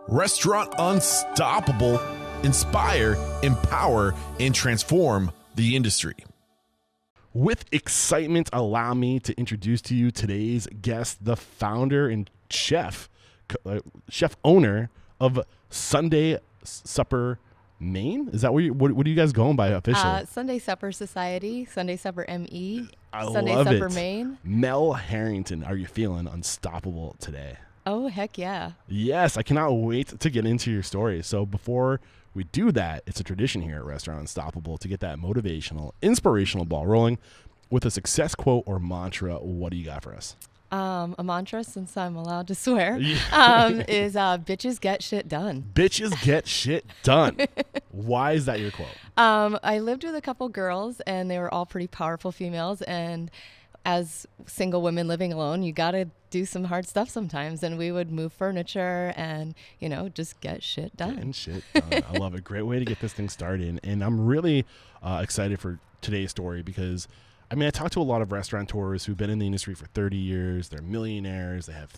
Restaurant Unstoppable. Inspire, empower, and transform the industry. With excitement, allow me to introduce to you today's guest, the founder and chef owner of Sunday Supper Maine. Is that what are you guys going by officially? Sunday Supper Society, Sunday Supper ME, Sunday Supper Maine. Mel Harrington, are you feeling unstoppable today? Oh, heck yeah. Yes, I cannot wait to get into your story. So before we do that, it's a tradition here at Restaurant Unstoppable to get that motivational, inspirational ball rolling with a success quote or mantra. What do you got for us? A mantra, since I'm allowed to swear, is bitches get shit done. Bitches get shit done. Why is that your quote? I lived with a couple girls, and they were all pretty powerful females, and as single women living alone, you got to do some hard stuff sometimes. And we would move furniture and, just get shit done. Getting shit done. I love it. Great way to get this thing started. And I'm really excited for today's story because, I talk to a lot of restaurateurs who've been in the industry for 30 years. They're millionaires. They have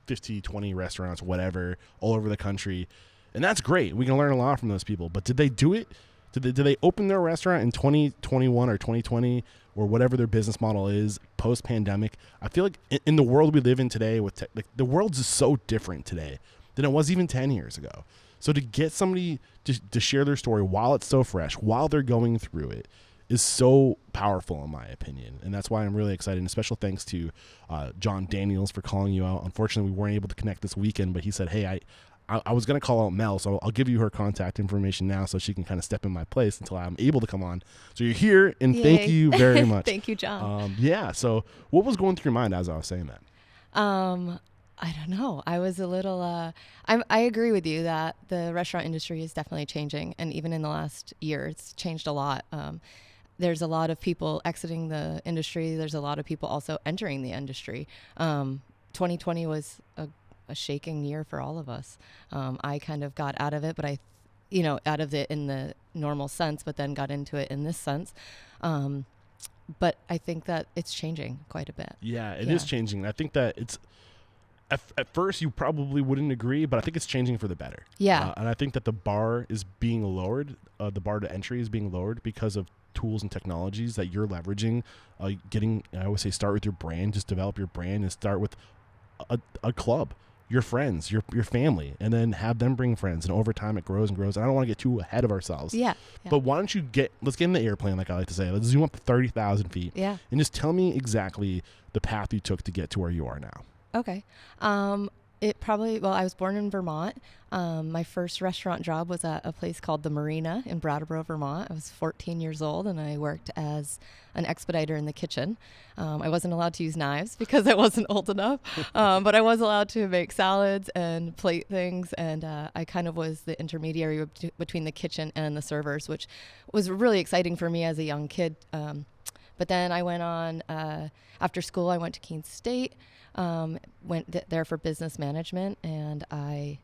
50, 20 restaurants, whatever, all over the country. And that's great. We can learn a lot from those people. But did they do it? Did they open their restaurant in 2021 or 2020 or whatever their business model is post-pandemic? I feel like in the world we live in today, with the world's just so different today than it was even 10 years ago. So to get somebody to share their story while it's so fresh, while they're going through it, is so powerful in my opinion. And that's why I'm really excited. And special thanks to John Daniels for calling you out. Unfortunately, we weren't able to connect this weekend, but he said, hey, I was going to call out Mel, so I'll give you her contact information now so she can kind of step in my place until I'm able to come on. So you're here, and Yay. Thank you very much. Thank you, John. So what was going through your mind as I was saying that? I don't know. I was a little, I agree with you that the restaurant industry is definitely changing. And even in the last year, it's changed a lot. There's a lot of people exiting the industry. There's a lot of people also entering the industry. 2020 was a shaking year for all of us. I kind of got out of it, but out of it in the normal sense, but then got into it in this sense. But I think that it's changing quite a bit. Yeah, it is changing. I think that it's, at first you probably wouldn't agree, but I think it's changing for the better. Yeah. And I think that the bar is being lowered. The bar to entry is being lowered because of tools and technologies that you're leveraging. I always say start with your brand, just develop your brand and start with a club. Your friends, your family, and then have them bring friends. And over time, it grows and grows. And I don't want to get too ahead of ourselves. Yeah. But why don't let's get in the airplane, like I like to say. Let's zoom up to 30,000 feet. Yeah. And just tell me exactly the path you took to get to where you are now. Okay. I was born in Vermont. My first restaurant job was at a place called the Marina in Brattleboro, Vermont. I was 14 years old and I worked as an expediter in the kitchen. I wasn't allowed to use knives because I wasn't old enough, but I was allowed to make salads and plate things. And I kind of was the intermediary between the kitchen and the servers, which was really exciting for me as a young kid. But then I went on, after school, I went to Keene State. Went there for business management, and I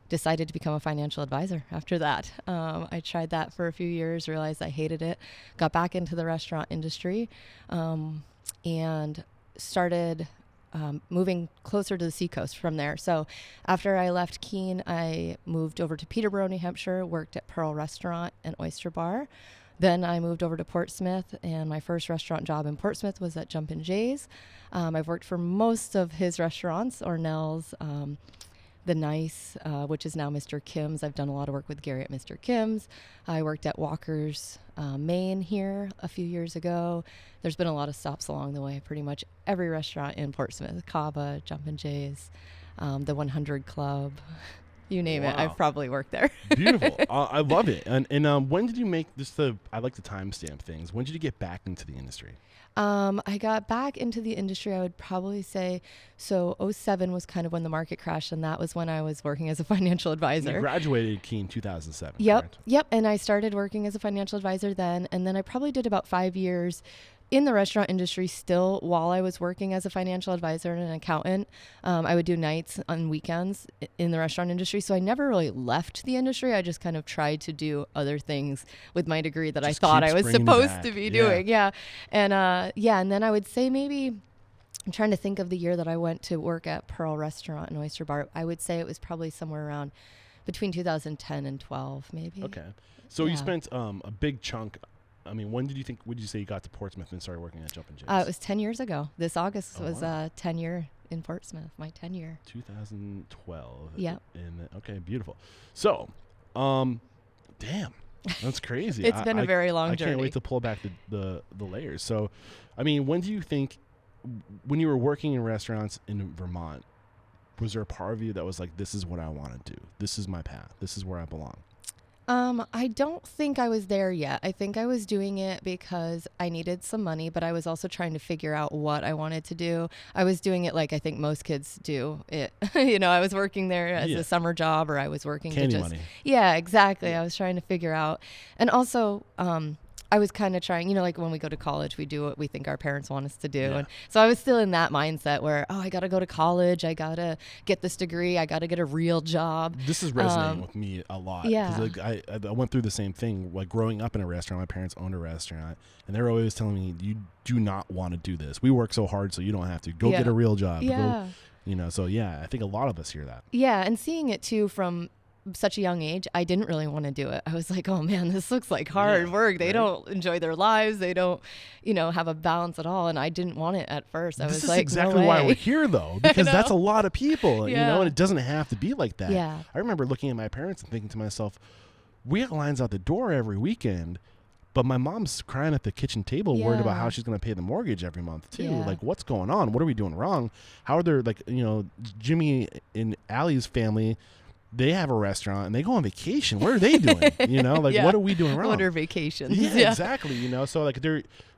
decided to become a financial advisor after that. I tried that for a few years, realized I hated it, got back into the restaurant industry, and started moving closer to the seacoast from there. So after I left Keene, I moved over to Peterborough, New Hampshire, worked at Pearl Restaurant and Oyster Bar. Then I moved over to Portsmouth, and my first restaurant job in Portsmouth was at Jumpin' Jay's. I've worked for most of his restaurants, Ornell's, The Nice, which is now Mr. Kim's. I've done a lot of work with Gary at Mr. Kim's. I worked at Walker's, Maine here a few years ago. There's been a lot of stops along the way. Pretty much every restaurant in Portsmouth, Cava, Jumpin' Jay's, the 100 Club. You name it, I've probably worked there. Beautiful. I love it. And when did you make this? I like to timestamp things. When did you get back into the industry? I got back into the industry, I would probably say, so 2007 was kind of when the market crashed, and that was when I was working as a financial advisor. You graduated Keene 2007, Yep, correct? Yep, and I started working as a financial advisor then, and then I probably did about 5 years in the restaurant industry still while I was working as a financial advisor and an accountant. I would do nights on weekends in the restaurant industry. So I never really left the industry. I just kind of tried to do other things with my degree that Just I thought I was supposed back. to be doing. Yeah. And then I would say maybe, I'm trying to think of the year that I went to work at Pearl Restaurant and Oyster Bar. I would say it was probably somewhere around between 2010 and 12, maybe. Okay. So you Yeah. spent a big chunk. I mean, when did you say you got to Portsmouth and started working at Jumpin' Jays? It was 10 years ago. This August was wow. 10 year in Portsmouth, my 10 year. 2012. Yep. And okay, beautiful. So, damn, that's crazy. It's been a very long I journey. can't wait to pull back the layers. So, I mean, when do you think, when you were working in restaurants in Vermont, was there a part of you that was like, this is what I want to do? This is my path. This is where I belong. I don't think I was there yet. I think I was doing it because I needed some money, but I was also trying to figure out what I wanted to do. I was doing it like I think most kids do it. I was working there as a summer job, or I was working Candy to just money. Yeah, exactly. I was trying to figure out. And also, I was kind of trying, like when we go to college, we do what we think our parents want us to do. Yeah. And so I was still in that mindset where, I got to go to college. I got to get this degree. I got to get a real job. This is resonating with me a lot. Yeah. 'Cause, like, I went through the same thing. Like growing up in a restaurant, my parents owned a restaurant, and they were always telling me, you do not want to do this. We work so hard so you don't have to. Go get a real job. Yeah. Go, so yeah, I think a lot of us hear that. Yeah. And seeing it too from such a young age, I didn't really want to do it. I was like, oh man, this looks like hard work. They don't enjoy their lives. They don't, have a balance at all. And I didn't want it at first. I was like, exactly no why way. we're here though, because that's a lot of people, and it doesn't have to be like that. Yeah. I remember looking at my parents and thinking to myself, we have lines out the door every weekend, but my mom's crying at the kitchen table, worried about how she's going to pay the mortgage every month too. Yeah. Like, what's going on? What are we doing wrong? How are there, like, Jimmy and Allie's family, they have a restaurant and they go on vacation. What are they doing? What are we doing wrong? What are vacations? Yeah, exactly. So like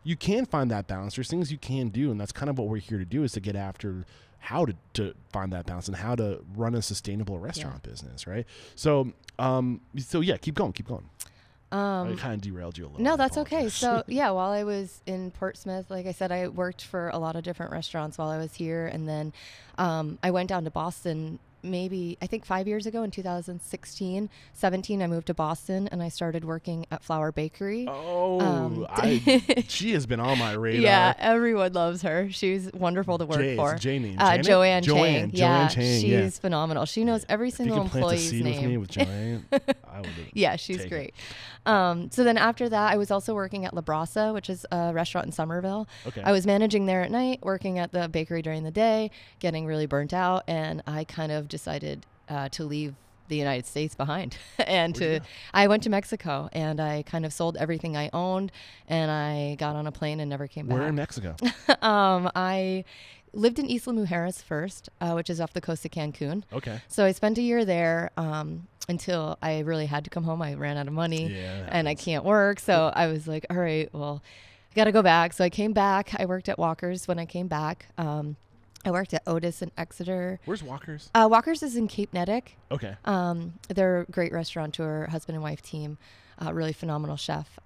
you can find that balance. There's things you can do, and that's kind of what we're here to do, is to get after how to find that balance and how to run a sustainable restaurant business, right? So keep going. I kind of derailed you a little. No, that's okay. So while I was in Portsmouth, like I said, I worked for a lot of different restaurants while I was here, and then I went down to Boston. Maybe I think 5 years ago in 2016, 17, I moved to Boston and I started working at Flower Bakery. She has been on my radar. Yeah, everyone loves her. She's wonderful to work for. Joanne Chang. Yeah, she's phenomenal. She knows every single employee's name. With me with Joanne, I would. Yeah, she's great. So then after that, I was also working at La Brasa, which is a restaurant in Somerville. Okay. I was managing there at night, working at the bakery during the day, getting really burnt out, and I kind of decided to leave the United States behind I went to Mexico, and I kind of sold everything I owned, and I got on a plane and never came back. Where in Mexico? I lived in Isla Mujeres first, which is off the coast of Cancun. Okay. So I spent a year there until I really had to come home. I ran out of money and I can't work. So I was like, all right, well, I got to go back. So I came back. I worked at Walker's when I came back. I worked at Otis in Exeter. Where's Walker's? Walker's is in Cape Nettic. Okay. They're a great restaurateur, husband and wife team, really phenomenal chef.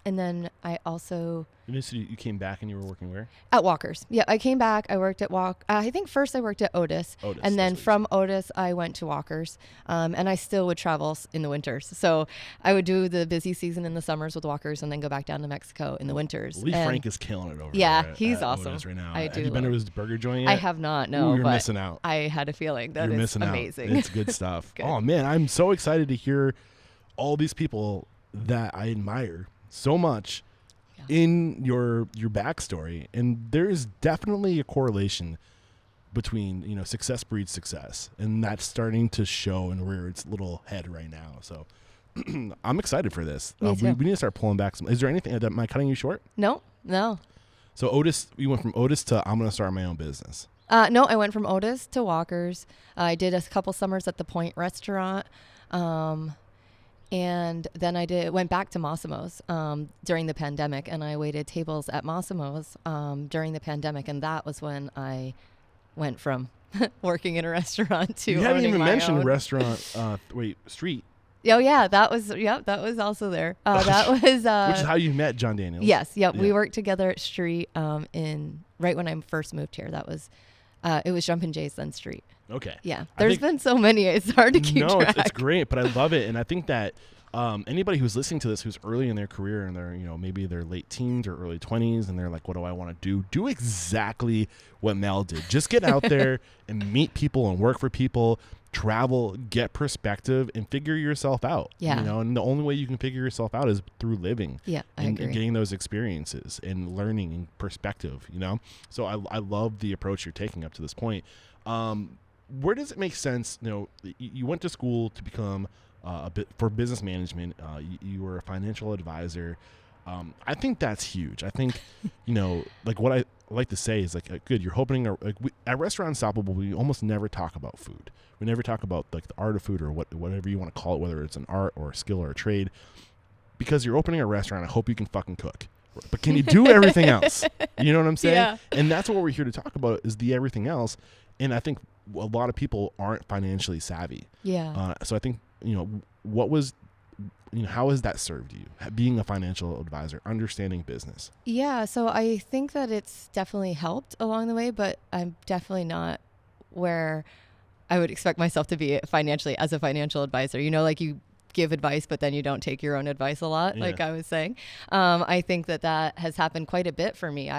And then I also... So you came back and you were working where? At Walker's. Yeah, I came back. I worked at I think first I worked at Otis. And then from Otis, I went to Walker's. And I still would travel in the winters. So I would do the busy season in the summers with Walker's and then go back down to Mexico in the winters. Lee Frank is killing it over there. Yeah, he's awesome. Otis right now. I Have do you been to his burger joint yet? I have not, no. Ooh, you're but missing out. I had a feeling that you're is missing amazing. Out. It's good stuff. Good. Oh, man, I'm so excited to hear all these people that I admire so much in your backstory, and there's definitely a correlation between success breeds success, and that's starting to show and rear its little head right now. So I'm excited for this. Me too. We need to start pulling back some. Is there anything that am I cutting you short? No. So Otis, you went from Otis to I'm going to start my own business. No, I went from Otis to Walker's. I did a couple summers at the Point restaurant. And then I went back to Massimo's during the pandemic, and I waited tables at Massimo's during the pandemic, and that was when I went from working in a restaurant to owning my own. You haven't even mentioned restaurant. Street. Oh yeah, that was also there. That was which is how you met John Daniels. Yes, we worked together at Street right when I first moved here. That was it was Jumpin' Jays then Street. Okay. Yeah. There's been so many. It's hard to keep track. It's great, but I love it. And I think that anybody who's listening to this who's early in their career and they're, maybe their late teens or early 20s and they're like, what do I want to do? Do exactly what Mel did. Just get out there and meet people and work for people. travel, get perspective, and figure yourself out. Yeah. You know, and the only way you can figure yourself out is through living. Yeah, I and agree. getting those experiences and learning and perspective, you know? So I love the approach you're taking up to this point. Where does it make sense? You know, you went to school to become a bit for business management. You were a financial advisor. I think that's huge. I think, you know, like what I like to say is like, good, you're opening at Restaurant Unstoppable, we almost never talk about food. We never talk about like the art of food or whatever you want to call it, whether it's an art or a skill or a trade, because you're opening a restaurant. I hope you can fucking cook, but can you do everything else? You know what I'm saying? Yeah. And that's what we're here to talk about is the everything else. And I think a lot of people aren't financially savvy. Yeah. So I think, you know, how has that served you, being a financial advisor, understanding business? Yeah, so I think that it's definitely helped along the way, but I'm definitely not where I would expect myself to be financially as a financial advisor. You know, like you give advice, but then you don't take your own advice a lot, like I was saying. I think that has happened quite a bit for me.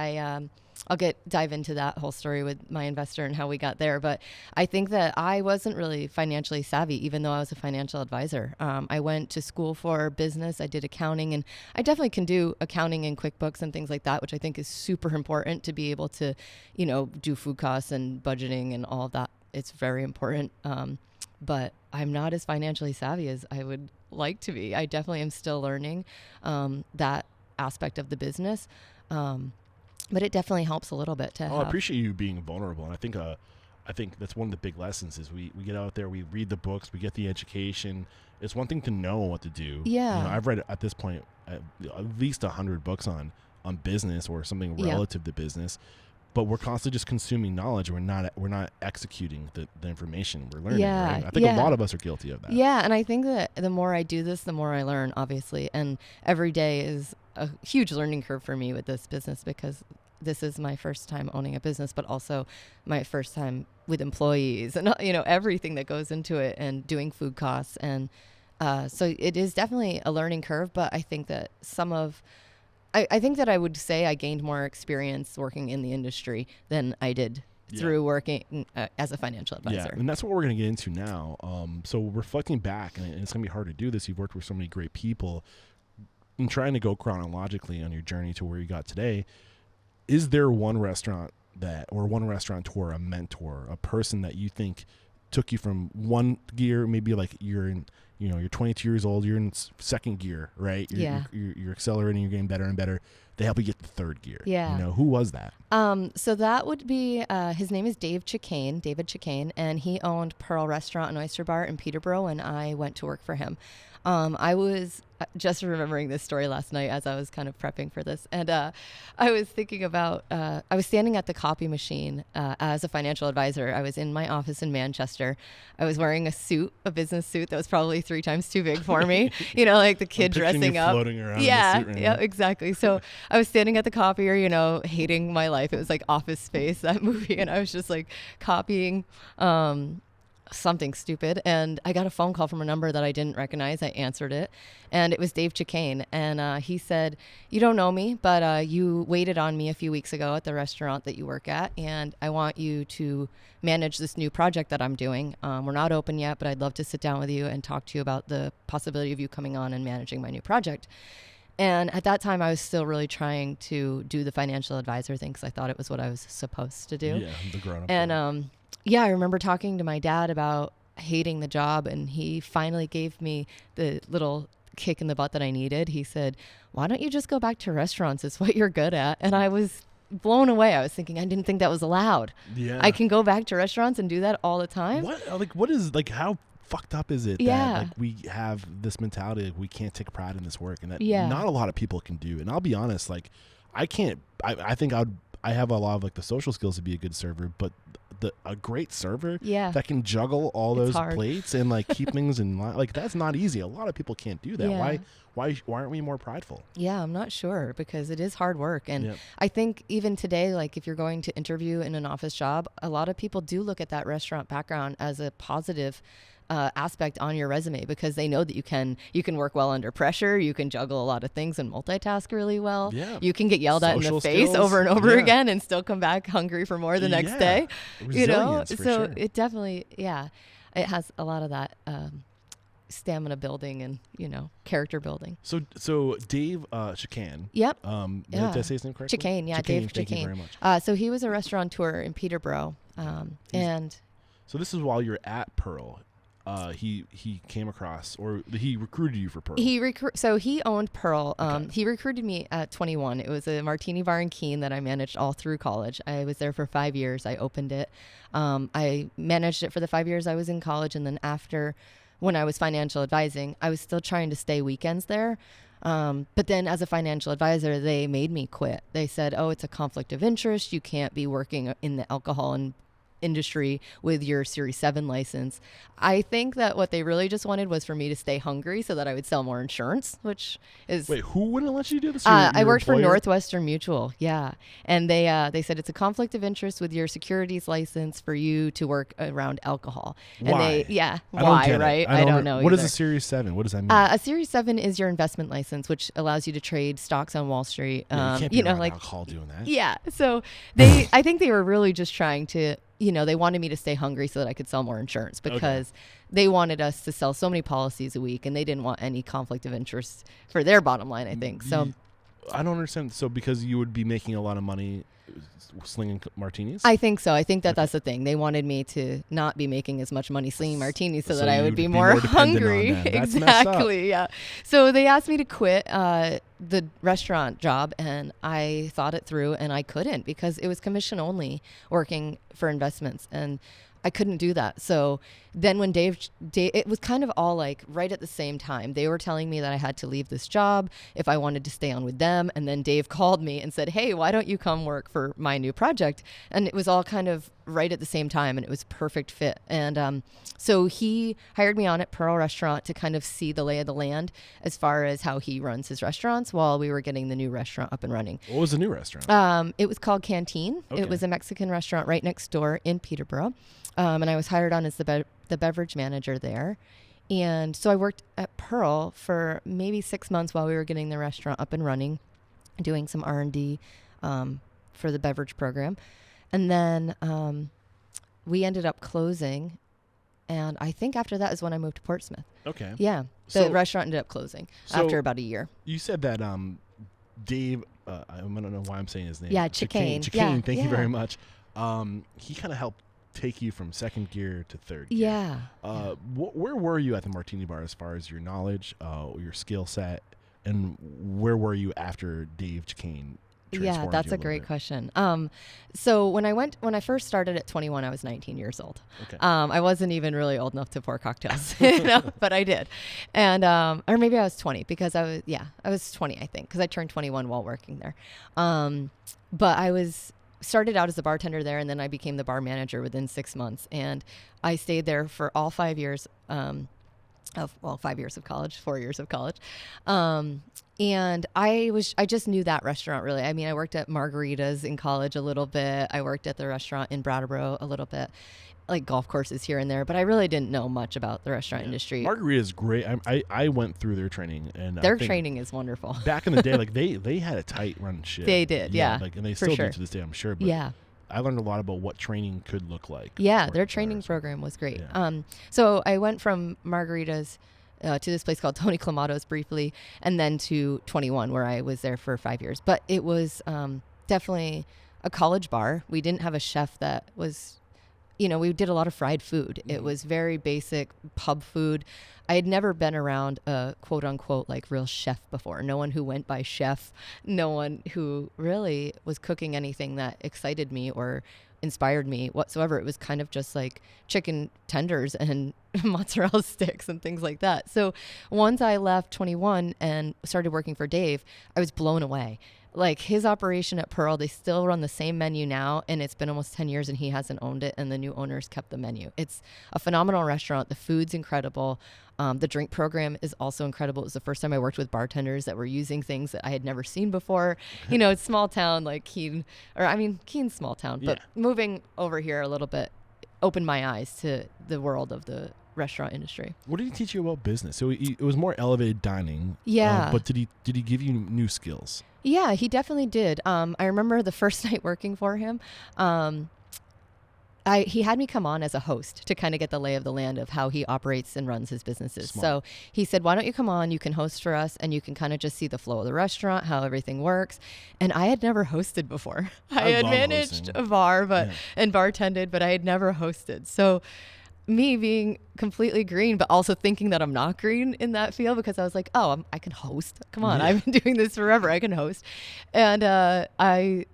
I'll dive into that whole story with my investor and how we got there. But I think that I wasn't really financially savvy, even though I was a financial advisor. I went to school for business. I did accounting, and I definitely can do accounting and QuickBooks and things like that, which I think is super important to be able to, you know, do food costs and budgeting and all of that. It's very important. But I'm not as financially savvy as I would like to be. I definitely am still learning that aspect of the business. But it definitely helps a little bit to I appreciate you being vulnerable. And I think that's one of the big lessons is we get out there, we read the books, we get the education. It's one thing to know what to do. Yeah. You know, I've read at this point at least 100 books on business or something relative to business, but we're constantly just consuming knowledge. We're not executing the information we're learning. Yeah. Right? I think a lot of us are guilty of that. Yeah. And I think that the more I do this, the more I learn, obviously. And every day is a huge learning curve for me with this business, because this is my first time owning a business, but also my first time with employees and, you know, everything that goes into it and doing food costs. And so it is definitely a learning curve, but I think that I think that I would say I gained more experience working in the industry than I did through working as a financial advisor. Yeah, and that's what we're going to get into now. So reflecting back, and it's going to be hard to do this. You've worked with so many great people. And trying to go chronologically on your journey to where you got today, is there one restaurant one restaurateur, a mentor, a person that you think took you from one gear, maybe like you're 22 years old, you're in second gear, right? You're accelerating, you're getting better and better. They help you get to third gear. Yeah. You know, who was that? So that would be, his name is David Chicane, and he owned Pearl Restaurant and Oyster Bar in Peterborough, and I went to work for him. I was just remembering this story last night as I was kind of prepping for this. And I was thinking about, I was standing at the copy machine as a financial advisor. I was in my office in Manchester. I was wearing a business suit that was probably 3 times too big for me. You know, like the kid dressing up. Floating around in the suit right now. Exactly. So I was standing at the copier, you know, hating my life. It was like Office Space, that movie. And I was just like copying something stupid, and I got a phone call from a number that I didn't recognize. I answered it, and it was Dave Chicane, and he said, "You don't know me, but you waited on me a few weeks ago at the restaurant that you work at, and I want you to manage this new project that I'm doing. We're not open yet, but I'd love to sit down with you and talk to you about the possibility of you coming on and managing my new project." And at that time, I was still really trying to do the financial advisor thing, because I thought it was what I was supposed to do. Yeah, the grown-up. And I remember talking to my dad about hating the job, and he finally gave me the little kick in the butt that I needed. He said, "Why don't you just go back to restaurants? It's what you're good at." And I was blown away. I was thinking, I didn't think that was allowed. Yeah. I can go back to restaurants and do that all the time. How fucked up is it that like we have this mentality, like we can't take pride in this work, and that not a lot of people can do. And I'll be honest, like I can't, I think I have a lot of like the social skills to be a good server, but a great server that can juggle all those plates and like keep things in line, like that's not easy. A lot of people can't do that. Why aren't we more prideful? Yeah, I'm not sure, because it is hard work. And I think even today, like if you're going to interview in an office job, a lot of people do look at that restaurant background as a positive aspect on your resume, because they know that you can work well under pressure, you can juggle a lot of things and multitask really well. You can get yelled at in the face over and over again and still come back hungry for more the next day. You know, so it definitely it has a lot of that stamina building and, character building. So Dave Chicane. Yep. Did I say his name correctly? Chicane, yeah, Chicane, Dave thank you Chicane. very much. So he was a restaurateur in Peterborough, and so this is while you're at Pearl. He came across, or he recruited you for Pearl. So he owned Pearl. Okay. He recruited me at 21. It was a martini bar in Keene that I managed all through college. I was there for 5 years. I opened it. I managed it for the 5 years I was in college, and then after, when I was financial advising, I was still trying to stay weekends there. But then as a financial advisor, they made me quit. They said, oh, it's a conflict of interest. You can't be working in the alcohol and industry with your Series 7 license. I think that what they really just wanted was for me to stay hungry so that I would sell more insurance, which is... Wait, who wouldn't let you do this? I worked for Northwestern Mutual, yeah. And they said it's a conflict of interest with your securities license for you to work around alcohol. And why? Why, right? I don't know What either. is a Series 7? What does that mean? A Series 7 is your investment license, which allows you to trade stocks on Wall Street. You can't be around alcohol doing that. Yeah. So I think they were really just trying to, they wanted me to stay hungry so that I could sell more insurance, because they wanted us to sell so many policies a week, and they didn't want any conflict of interest for their bottom line, I think. So I don't understand. So because you would be making a lot of money slinging martinis? I think so. I think that's the thing. They wanted me to not be making as much money slinging martinis so that I would be more hungry. Exactly. Yeah. So they asked me to quit the restaurant job, and I thought it through, and I couldn't, because it was commission only working for investments, and I couldn't do that. So then when Dave, it was kind of all like right at the same time. They were telling me that I had to leave this job if I wanted to stay on with them. And then Dave called me and said, hey, why don't you come work for my new project? And it was all kind of right at the same time, and it was a perfect fit. And so he hired me on at Pearl Restaurant to kind of see the lay of the land as far as how he runs his restaurants while we were getting the new restaurant up and running. What was the new restaurant? It was called Canteen. Okay. It was a Mexican restaurant right next door in Peterborough. And I was hired on as the beverage manager there. And so I worked at Pearl for maybe 6 months while we were getting the restaurant up and running, doing some R&D for the beverage program. And then we ended up closing. And I think after that is when I moved to Portsmouth. Okay. Yeah. The restaurant ended up closing after about a year. You said that Dave, I don't know why I'm saying his name. Yeah, Chicane. Chicane, thank you very much. He kind of helped take you from second gear to third gear. Yeah. Where were you at the Martini Bar as far as your knowledge, your skill set, and where were you after Dave Chicane? Yeah, that's a great question. So when I first started at 21, I was 19 years old. Okay. I wasn't even really old enough to pour cocktails, but I did. And, or maybe I was 20 because I was 20, I think, because I turned 21 while working there. But I started out as a bartender there, and then I became the bar manager within 6 months. And I stayed there for all 5 years, 5 years of college, 4 years of college. And I just knew that restaurant really. I mean, I worked at Margaritas in college a little bit. I worked at the restaurant in Brattleboro a little bit, like golf courses here and there, but I really didn't know much about the restaurant industry. Margarita is great. I went through their training, and their training is wonderful. Back in the day, like they had a tight run ship. They did, yeah. Like, and they still do to this day, I'm sure. But yeah. I learned a lot about what training could look like. Yeah, their training program was great. Yeah. So I went from Margaritas to this place called Tony Clamato's briefly, and then to 21, where I was there for 5 years. But it was definitely a college bar. We didn't have a chef that was, we did a lot of fried food. Mm-hmm. It was very basic pub food. I had never been around a quote unquote like real chef before. No one who went by chef, no one who really was cooking anything that excited me or inspired me whatsoever. It was kind of just like chicken tenders and mozzarella sticks and things like that. So once I left 21 and started working for Dave, I was blown away. Like his operation at Pearl, they still run the same menu now, and it's been almost 10 years and he hasn't owned it, and the new owners kept the menu. It's a phenomenal restaurant. The food's incredible. The drink program is also incredible. It was the first time I worked with bartenders that were using things that I had never seen before. It's small town like Keene, Keene's small town, but moving over here a little bit opened my eyes to the world of the restaurant industry. What did he teach you about business? So it was more elevated dining. Yeah. But did he give you new skills? Yeah, he definitely did. I remember the first night working for him. he had me come on as a host to kind of get the lay of the land of how he operates and runs his businesses. Smart. So he said, why don't you come on? You can host for us and you can kind of just see the flow of the restaurant, how everything works. And I had never hosted before. I had managed a bar and bartended, but I had never hosted. So me being completely green, but also thinking that I'm not green in that field, because I was like, oh, I can host. Come on. I've been doing this forever. I can host. And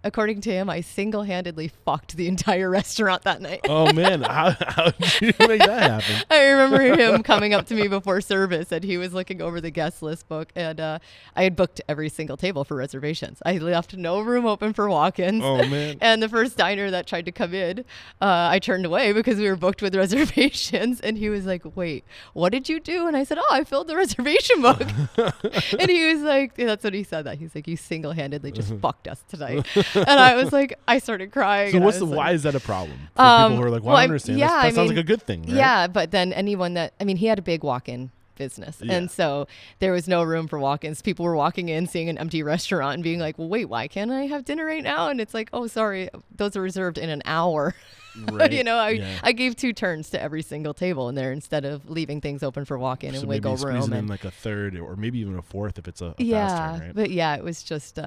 according to him, I single-handedly fucked the entire restaurant that night. Oh, man. How did you make that happen? I remember him coming up to me before service, and he was looking over the guest list book, and I had booked every single table for reservations. I left no room open for walk-ins. Oh, man. And the first diner that tried to come in, I turned away because we were booked with reservations, and he was like, wait, what did you do? And I said, I filled the reservation book. And he was like, that's what he said, that. He's like, you single-handedly just fucked us tonight. And I was like, I started crying. So why is that a problem? For people who are like, well, I understand. Yeah, that sounds like a good thing, right? Yeah, but then he had a big walk-in business. Yeah. And so there was no room for walk-ins. People were walking in, seeing an empty restaurant and being like, well, wait, why can't I have dinner right now? And it's like, oh, sorry, those are reserved in an hour. Right. I gave 2 turns to every single table in there instead of leaving things open for walk-in and wiggle room. And in like a third or maybe even a fourth if it's a fast turn, right? But yeah, it was just,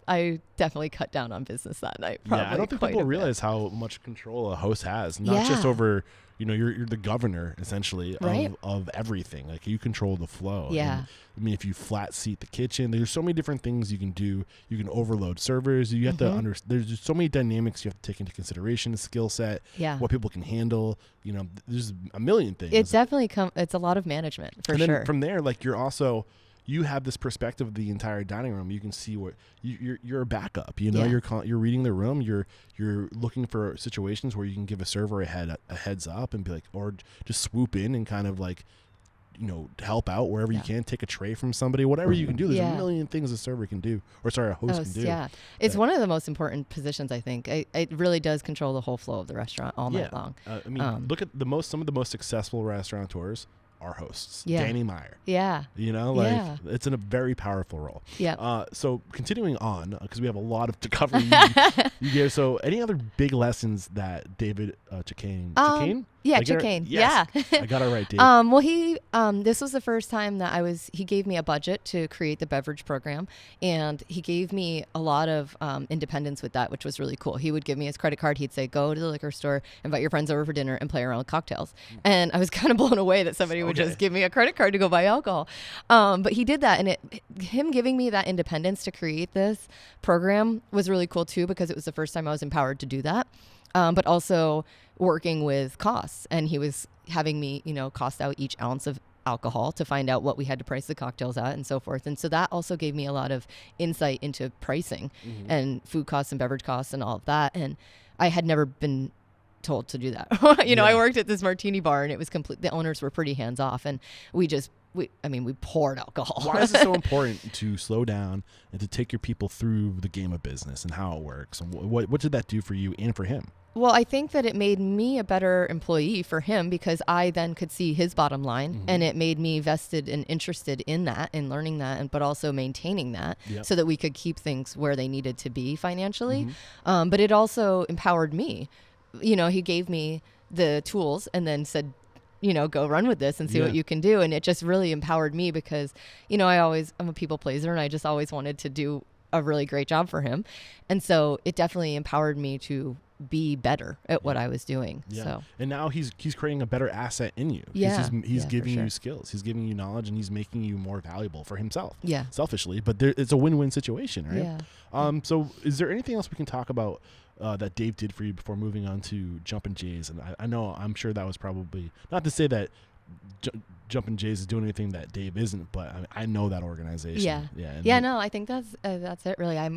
I definitely cut down on business that night. Probably I don't think people realize how much control a host has, not just over, you're the governor essentially of everything. Like you control the flow. Yeah. And, I mean, if you flat seat the kitchen, there's so many different things you can do. You can overload servers. You have to there's just so many dynamics you have to take into consideration, skill set, what people can handle. There's a million things. It definitely it's a lot of management for sure. And then from there, like you have this perspective of the entire dining room. You can see what you're a backup. You're reading the room. You're looking for situations where you can give a server a heads up and be like, or just swoop in and kind of like, help out wherever you can. Take a tray from somebody. Whatever you can do. There's a million things a server can do, a host can do. Yeah, it's one of the most important positions. I think it really does control the whole flow of the restaurant all night long. Look at some of the most successful restaurateurs. Our hosts, Danny Meyer. Yeah. It's in a very powerful role. Yeah. So continuing on, because we have a lot to cover. You gave, so any other big lessons that David Chicane? Yeah, Chicane. Yes. Yeah. I got it right, Dave. Well, this was the first time that he gave me a budget to create the beverage program, and he gave me a lot of independence with that, which was really cool. He would give me his credit card. He'd say, go to the liquor store, invite your friends over for dinner, and play around with cocktails. And I was kind of blown away that somebody would just give me a credit card to go buy alcohol. But he did that, and him giving me that independence to create this program was really cool too, because it was the first time I was empowered to do that. But also working with costs, and he was having me, cost out each ounce of alcohol to find out what we had to price the cocktails at and so forth. And so that also gave me a lot of insight into pricing and food costs and beverage costs and all of that. And I had never been told to do that. I worked at this martini bar, and it was the owners were pretty hands off, and we poured alcohol. Why is it so important to slow down and to take your people through the game of business and how it works? And what did that do for you and for him? Well, I think that it made me a better employee for him, because I then could see his bottom line, and it made me vested and interested in that and learning that, but also maintaining that so that we could keep things where they needed to be financially. But it also empowered me. He gave me the tools and then said, go run with this and see what you can do. And it just really empowered me because, I'm a people pleaser, and I just always wanted to do a really great job for him. And so it definitely empowered me to be better at what I was doing. Yeah. So. And now he's creating a better asset in you. Yeah. He's giving you skills. He's giving you knowledge, and he's making you more valuable for himself. Yeah. Selfishly, but it's a win-win situation, right? Yeah. So is there anything else we can talk about that Dave did for you before moving on to Jumpin' Jays? And I'm sure that was probably, not to say that Jumpin' Jays is doing anything that Dave isn't, but I know that organization. Yeah. No, I think that's it really. I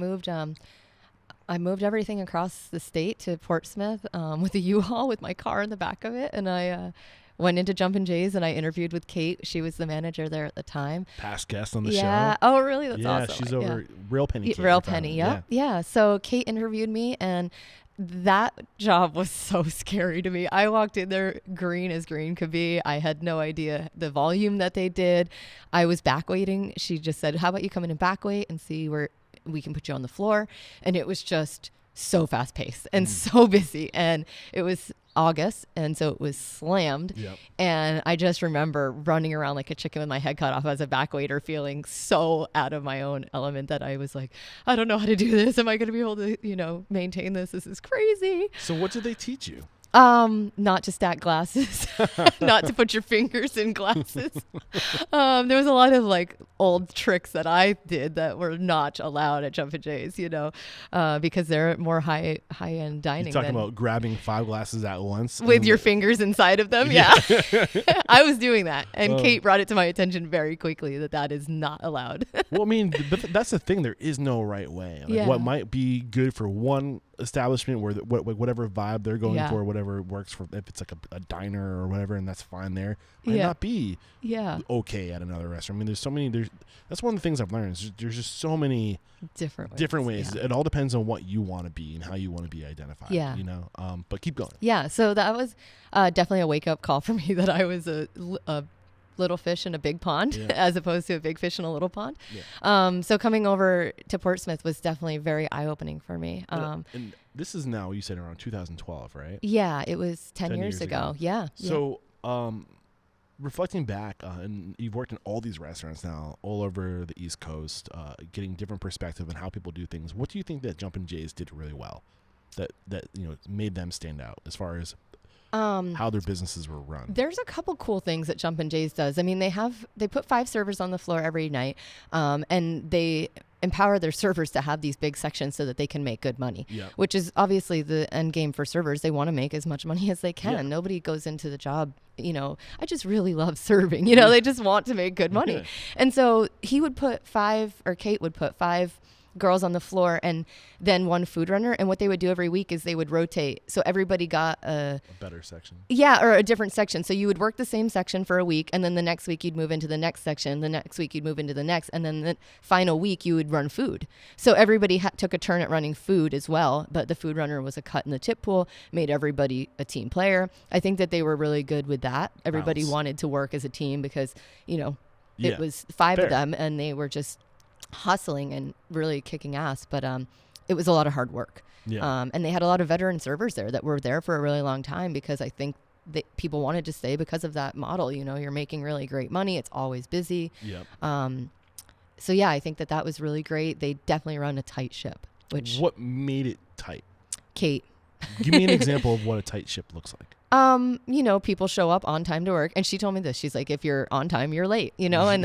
moved everything across the state to Portsmouth with a U-Haul with my car in the back of it, and I went into Jumpin' Jays, and I interviewed with Kate. She was the manager there at the time. Past guest on the show. Yeah. Oh, really? That's awesome. Yeah, she's over Real Penny. Real Penny. Yeah. So Kate interviewed me, and that job was so scary to me. I walked in there green as green could be. I had no idea the volume that they did. I was back waiting. She just said, how about you come in and back wait and see where we can put you on the floor? And it was just so fast paced and so busy. And it was August, and so it was slammed. Yep. And I just remember running around like a chicken with my head cut off as a back waiter, feeling so out of my own element that I was like, I don't know how to do this. Am I going to be able to, maintain this? This is crazy. So what did they teach you? Not to stack glasses, not to put your fingers in glasses. There was a lot of like old tricks that I did that were not allowed at Jumpin' Jays, because they're more high end dining. You're talking about grabbing 5 glasses at once with your fingers inside of them. Yeah. I was doing that. And Kate brought it to my attention very quickly that is not allowed. Well, I mean, but that's the thing. There is no right way. Like, what might be good for one establishment where whatever vibe they're going for, whatever works for, if it's like a diner or whatever, and that's fine there, might not be okay at another restaurant. I mean, there's so many, that's one of the things I've learned is there's just so many different ways. It all depends on what you want to be and how you want to be identified, but keep going. Yeah. So that was definitely a wake up call for me that I was a little fish in a big pond as opposed to a big fish in a little pond. So coming over to Portsmouth was definitely very eye-opening for me. And this is now, you said around 2012, right? Yeah, it was 10 years ago. Yeah. So reflecting back, and you've worked in all these restaurants now all over the East Coast, getting different perspective on how people do things. What do you think that Jumpin' Jays did really well that made them stand out as far as how their businesses were run? There's a couple cool things that Jumpin' Jays does. I mean, they put 5 servers on the floor every night, and they empower their servers to have these big sections so that they can make good money, which is obviously the end game for servers. They want to make as much money as they can. Nobody goes into the job, I just really love serving, they just want to make good money. And so Kate would put 5 girls on the floor and then 1 food runner, and what they would do every week is they would rotate, so everybody got a better section, or a different section. So you would work the same section for a week, and then the next week you'd move into the next section, the next week you'd move into the next, and then the final week you would run food. So everybody took a turn at running food as well, but the food runner was a cut in the tip pool, made everybody a team player. I think that they were really good with that. Everybody wanted to work as a team because it was 5 of them, and they were just hustling and really kicking ass, but it was a lot of hard work. And they had a lot of veteran servers there that were there for a really long time because I think that people wanted to stay because of that model. You're making really great money, it's always busy. So I think that was really great. They definitely run a tight ship. What made it tight? Kate. Give me an example of what a tight ship looks like. People show up on time to work, and she told me this. She's like, if you're on time, you're late, and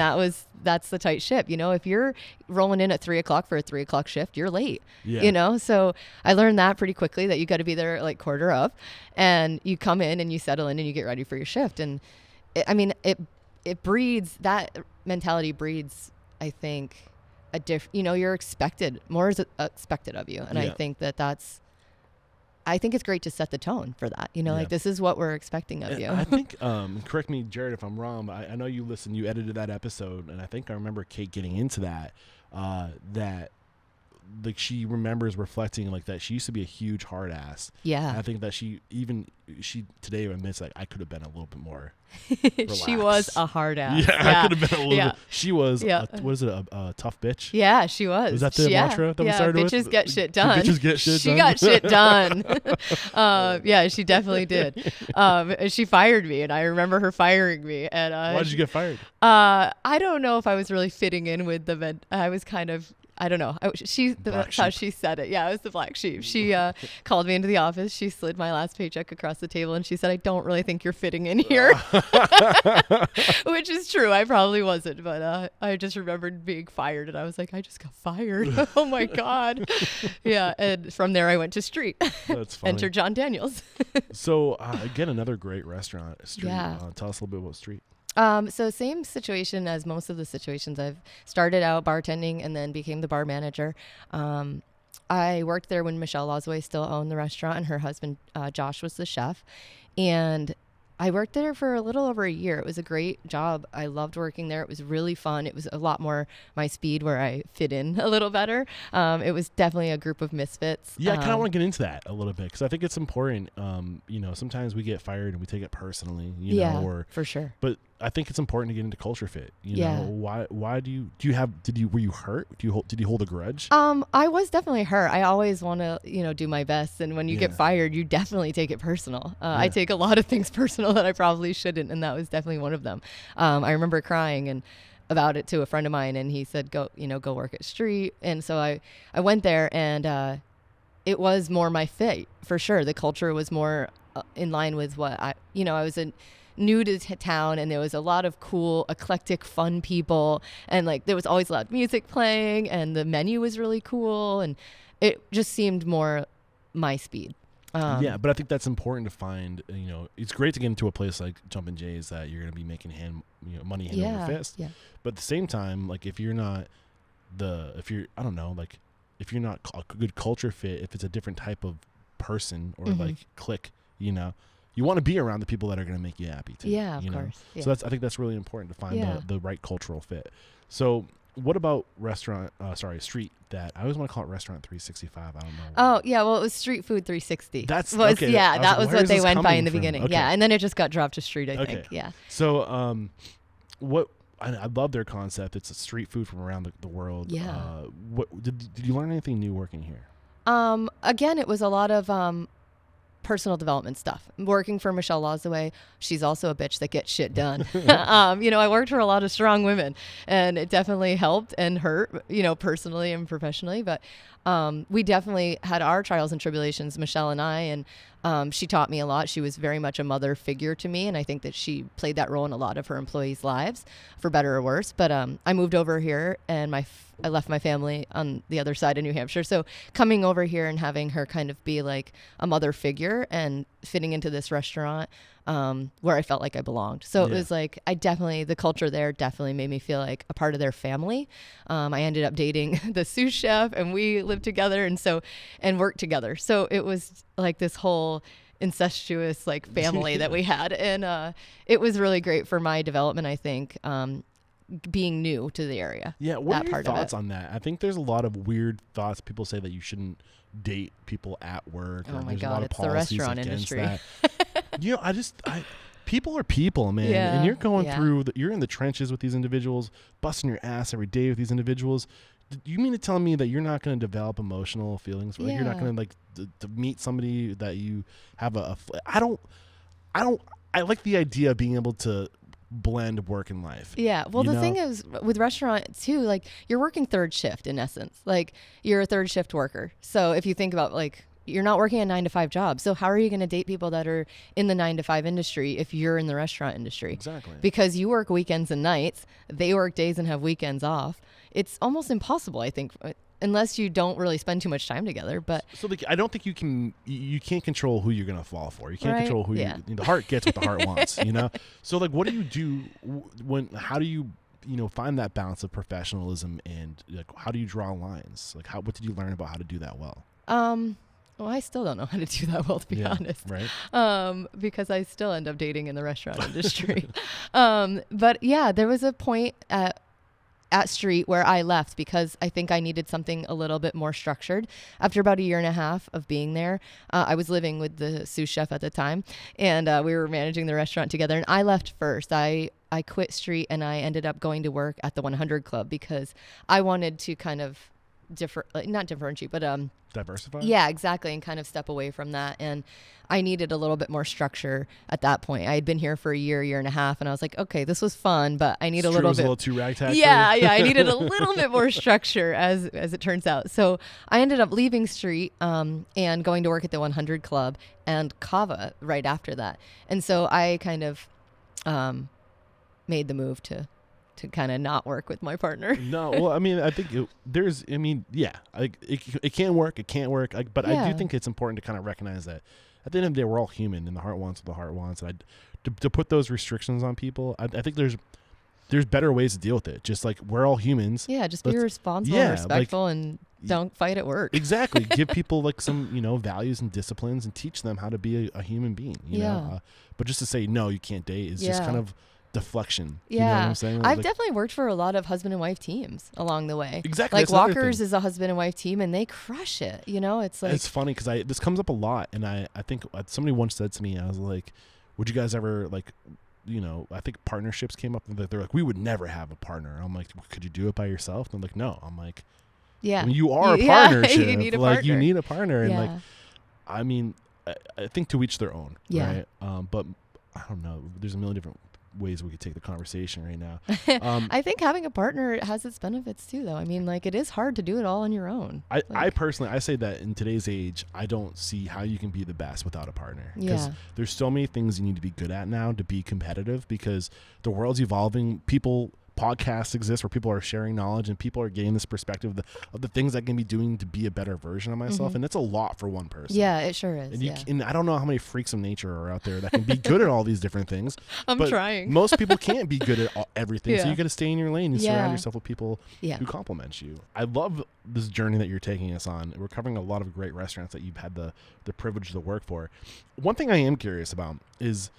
that's the tight ship. If you're rolling in at 3:00 for a 3:00 shift, you're late, So I learned that pretty quickly, that you got to be there at like 1:15, and you come in and you settle in and you get ready for your shift. And it breeds, that mentality breeds, I think, you're expected, more is expected of you. And I think I think it's great to set the tone for that. Like, this is what we're expecting of you. I think, correct me, Jared, if I'm wrong, but I know you edited that episode, and I think I remember Kate getting into that, that like she remembers reflecting like that she used to be a huge hard ass. Yeah. And I think that she today admits like I could have been a little bit more relaxed. She was a hard ass. Yeah, I could have been a little bit. She was what is it, a tough bitch? Yeah, she was. Was that the mantra that we started with? Bitches get shit done. Bitches get shit she done. got shit done. Yeah, she definitely did. She fired me, and I remember her firing me. And why did you get fired? I don't know if I was really fitting in with the men. I was kind of, I don't know. That's how she said it. Yeah, I was the black sheep. She called me into the office. She slid my last paycheck across the table, and she said, I don't really think you're fitting in here. Which is true. I probably wasn't. But I just remembered being fired, and I was like, I just got fired. Oh, my God. Yeah, and from there I went to Street. That's funny. Enter John Daniels. So, again, another great restaurant, Street. Yeah. Tell us a little bit about Street. So same situation as most of the situations. I've started out bartending and then became the bar manager. I worked there when Michelle Losway still owned the restaurant, and her husband, Josh, was the chef. And I worked there for a little over a year. It was a great job. I loved working there. It was really fun. It was a lot more my speed, where I fit in a little better. It was definitely a group of misfits. Yeah, I kind of want to get into that a little bit, because I think it's important. Sometimes we get fired and we take it personally. For sure. But I think it's important to get into culture fit. You Yeah. know, why were you hurt? Did you hold a grudge? I was definitely hurt. I always want to, do my best. And when you get Yeah. fired, you definitely take it personal. I Yeah. take a lot of things personal that I probably shouldn't. And that was definitely one of them. I remember crying and about it to a friend of mine, and he said, go work at Street. And so I went there, and it was more my fit for sure. The culture was more in line with what I was new to town, and there was a lot of cool, eclectic, fun people, and like there was always loud music playing, and the menu was really cool, and it just seemed more my speed. Yeah, but I think that's important to find. It's great to get into a place like Jumpin' Jay's that you're going to be making money hand over fist. Yeah. But at the same time, like if you're not a good culture fit, if it's a different type of person or like clique, you want to be around the people that are going to make you happy too. Yeah, of course. Yeah. So I think that's really important to find the right cultural fit. So what about street that I always want to call it Restaurant 365. I don't know. Oh yeah, well it was Street Food 360. That was what they went by in the from? beginning. Okay. Yeah, and then it just got dropped to Street, I think. Yeah. So I love their concept. It's a street food from around the world. Yeah. What did you learn anything new working here? Again, it was a lot of personal development stuff. Working for Michelle Lazaway, she's also a bitch that gets shit done. I worked for a lot of strong women, and it definitely helped and hurt, personally and professionally. But we definitely had our trials and tribulations, Michelle and I, and she taught me a lot. She was very much a mother figure to me, and I think that she played that role in a lot of her employees' lives, for better or worse. But I moved over here, and I left my family on the other side of New Hampshire. So coming over here and having her kind of be like a mother figure and fitting into this restaurant where I felt like I belonged. So it was like, the culture there definitely made me feel like a part of their family. I ended up dating the sous chef, and we lived together and worked together. So it was like this whole incestuous like family that we had. And it was really great for my development, I think. Being new to the area. Yeah, what are your thoughts on that? I think there's a lot of weird thoughts. People say that you shouldn't date people at work. Oh my there's God, a lot it's of the policies restaurant against industry. That. People are people, man. Yeah, and you're going through, you're in the trenches with these individuals, busting your ass every day with these individuals. You mean to tell me that you're not going to develop emotional feelings? Like you're not going to to meet somebody that you have I like the idea of being able to blend work and life. Yeah. Well, the thing is with restaurant too, like you're working third shift in essence. Like you're a third shift worker. So if you think about like you're not working a 9-to-5 job. So how are you going to date people that are in the 9-to-5 industry if you're in the restaurant industry? Exactly. Because you work weekends and nights, they work days and have weekends off. It's almost impossible, I think, unless you don't really spend too much time together. But so I don't think you can't control who you're going to fall for. You can't control who the heart gets what the heart wants, So like, what do you do how do you, find that balance of professionalism and like, how do you draw lines? Like what did you learn about how to do that well? Well, I still don't know how to do that well, to be honest. Right. Because I still end up dating in the restaurant industry. But yeah, there was a point at Street where I left because I think I needed something a little bit more structured. After about a year and a half of being there, I was living with the sous chef at the time, and we were managing the restaurant together. And I left first. I quit Street, and I ended up going to work at the 100 Club because I wanted to kind of not differentiate, but diversify. Yeah, exactly, and kind of step away from that. And I needed a little bit more structure at that point. I had been here for a year and a half, and I was like, okay, this was fun, but I need a little bit. A little too ragtag. Yeah, I needed a little bit more structure, as it turns out. So I ended up leaving Street and going to work at the 100 Club and Kava right after that. And so I kind of made the move to kind of not work with my partner. No, well, I mean, I think it can work, it can't work. But I do think it's important to kind of recognize that at the end of the day, we're all human, and the heart wants what the heart wants. And to put those restrictions on people, I think there's better ways to deal with it. Just like we're all humans. Yeah, just be responsible and respectful and don't fight at work. Exactly. Give people like some, values and disciplines and teach them how to be a human being, you know. But just to say, no, you can't date is just kind of deflection. Yeah. You know what I'm saying? I've definitely worked for a lot of husband and wife teams along the way. Exactly. Like Walker's is a husband and wife team, and they crush it. It's like, it's funny because this comes up a lot, and I think somebody once said to me, I was like, would you guys ever like I think partnerships came up, and they're like, we would never have a partner. I'm like, could you do it by yourself? And they're like, no. I'm like, Yeah. I mean, you are a partnership. You need a like partner. you need a partner. And Yeah. like, I mean, I think to each their own. Yeah. Right. But I don't know. There's a million different ways we could take the conversation right now. I think having a partner has its benefits too, though. I mean, like, it is hard to do it all on your own. I personally, I say that in today's age, I don't see how you can be the best without a partner. Because there's so many things you need to be good at now to be competitive, because the world's evolving. Podcasts exist where people are sharing knowledge and people are getting this perspective of the things I can be doing to be a better version of myself. And it's a lot for one person. Yeah, it sure is. And I don't know how many freaks of nature are out there that can be good at all these different things. I'm trying. Most people can't be good at everything. So Yeah. you got to stay in your lane and surround yourself with people Yeah. who compliment you. I love this journey that you're taking us on. We're covering a lot of great restaurants that you've had the privilege to work for. One thing I am curious about is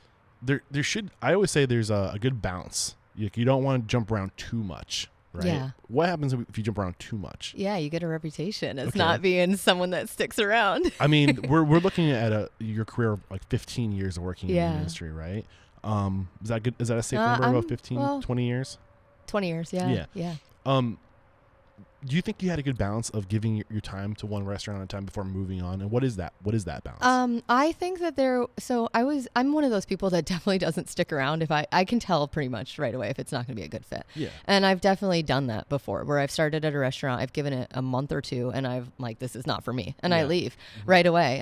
there should, I always say there's a good balance. You don't want to jump around too much, right? Yeah. What happens if you jump around too much? Yeah, you get a reputation as Okay. not being someone that sticks around. I mean, we're looking at your career of like 15 years of working in the industry, right? Is that good? Is that a safe number? About 15, 20 years? 20 years, yeah. Yeah. Do you think you had a good balance of giving your time to one restaurant at a time before moving on? And what is that? What is that balance? I think that I'm one of those people that definitely doesn't stick around if I can tell pretty much right away if it's not going to be a good fit. Yeah. And I've definitely done that before, where I've started at a restaurant, I've given it a month or two, and I've like, this is not for me. And I leave right away.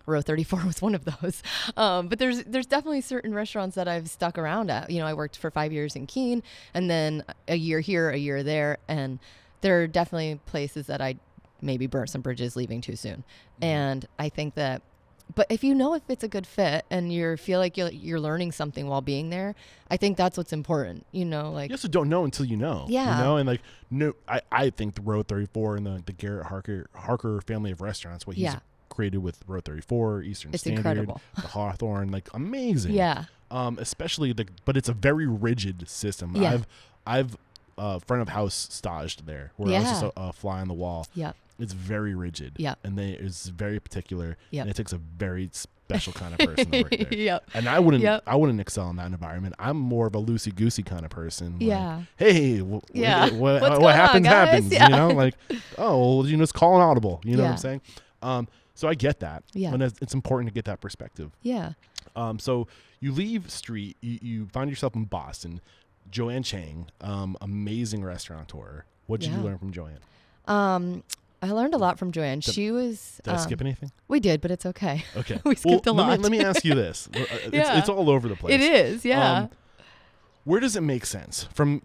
RU839 was one of those. But there's definitely certain restaurants that I've stuck around at. I worked for 5 years in Keene, and then a year here, a year there, and there are definitely places that I maybe burnt some bridges leaving too soon. And I think that, but if you know if it's a good fit and you feel like you're learning something while being there, I think that's what's important. Like, you also don't know until you know. Yeah. And like, no, I think the RU834 and the Garrett Harker family of restaurants, what he's created with RU834, Eastern Standard, incredible. The Hawthorne, like amazing. Yeah. Especially but it's a very rigid system. Yeah. I've front of house staged there where I was just a fly on the wall. Yep. It's very rigid. Yep. And it's very particular. Yep. And it takes a very special kind of person to work there. Yep. And I wouldn't excel in that environment. I'm more of a loosey goosey kind of person. Yeah. Like, hey, what happens guys? happens. Yeah. Like, oh, well, just call an audible. You know what I'm saying? So I get that. Yeah. And it's important to get that perspective. Yeah. So you leave street, you find yourself in Boston. Joanne Chang, amazing restaurateur. What did you learn from Joanne? I learned a lot from Joanne. She was. Did I skip anything? We did, but it's okay. Okay. We skipped a lot. Let me ask you this. It's all over the place. It is, yeah. Where does it make sense from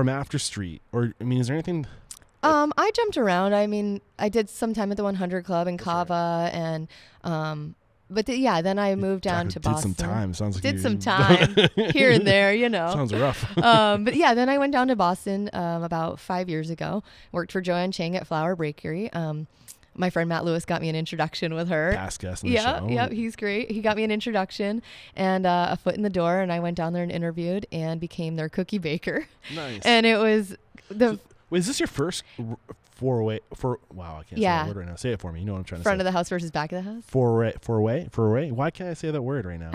after street, or I mean, is there anything? I jumped around. I mean, I did some time at the 100 Club in Cava, and but then I moved down to Boston. Did some time. Sounds like did some time here and there, Sounds rough. But then I went down to Boston about 5 years ago. Worked for Joanne Chang at Flower Bakery. My friend Matt Lewis got me an introduction with her. Past guest on the show. Yeah, he's great. He got me an introduction and a foot in the door, and I went down there and interviewed and became their cookie baker. Nice. And it was wait, is this your first four-way? Wow, I can't say that word right now. Say it for me. You know what I'm trying to say. Front of the house versus back of the house? Four-way? Why can't I say that word right now?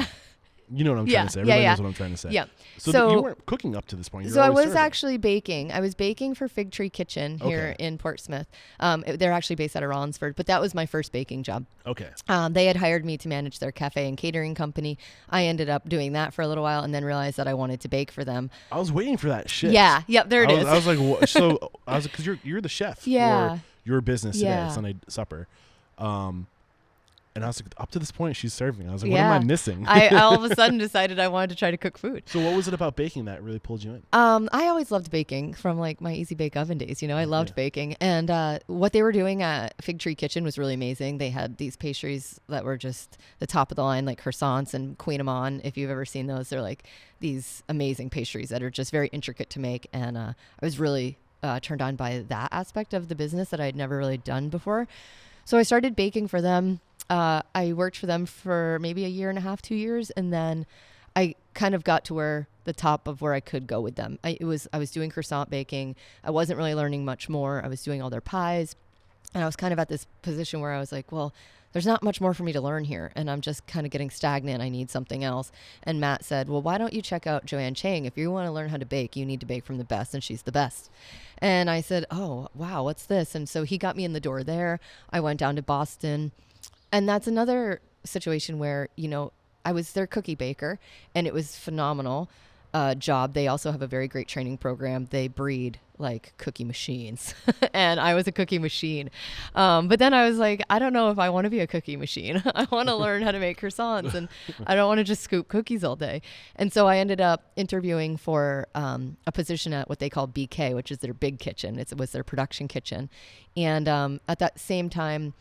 You know what I'm trying to say. Everybody knows what I'm trying to say. Yeah. So you weren't cooking up to this point. So I was actually baking. I was baking for Fig Tree Kitchen here in Portsmouth. They're actually based out of Rollinsford, but that was my first baking job. Okay. They had hired me to manage their cafe and catering company. I ended up doing that for a little while and then realized that I wanted to bake for them. I was waiting for that shit. Yeah. Yep. There it is. I was like, what? So I was like, because you're the chef for your business today, Sunday supper. And I was like, up to this point, she's serving. I was like, what am I missing? I all of a sudden decided I wanted to try to cook food. So what was it about baking that really pulled you in? I always loved baking from like my Easy Bake Oven days. I loved baking. And what they were doing at Fig Tree Kitchen was really amazing. They had these pastries that were just the top of the line, like croissants and Queen Amman. If you've ever seen those, they're like these amazing pastries that are just very intricate to make. And I was really turned on by that aspect of the business that I'd never really done before. So I started baking for them. I worked for them for maybe a year and a half, 2 years. And then I kind of got to the top of where I could go with them. I was doing croissant baking. I wasn't really learning much more. I was doing all their pies. And I was kind of at this position where I was like, well, there's not much more for me to learn here, and I'm just kind of getting stagnant. I need something else. And Matt said, well, why don't you check out Joanne Chang? If you want to learn how to bake, you need to bake from the best, and she's the best. And I said, oh, wow, what's this? And so he got me in the door there. I went down to Boston, and that's another situation where, you know, I was their cookie baker, and it was phenomenal job. They also have a very great training program. They breed like cookie machines and I was a cookie machine. But then I was like, I don't know if I want to be a cookie machine. I want to learn how to make croissants, and I don't want to just scoop cookies all day. And so I ended up interviewing for a position at what they call BK, which is their big kitchen. It was their production kitchen. And at that same time,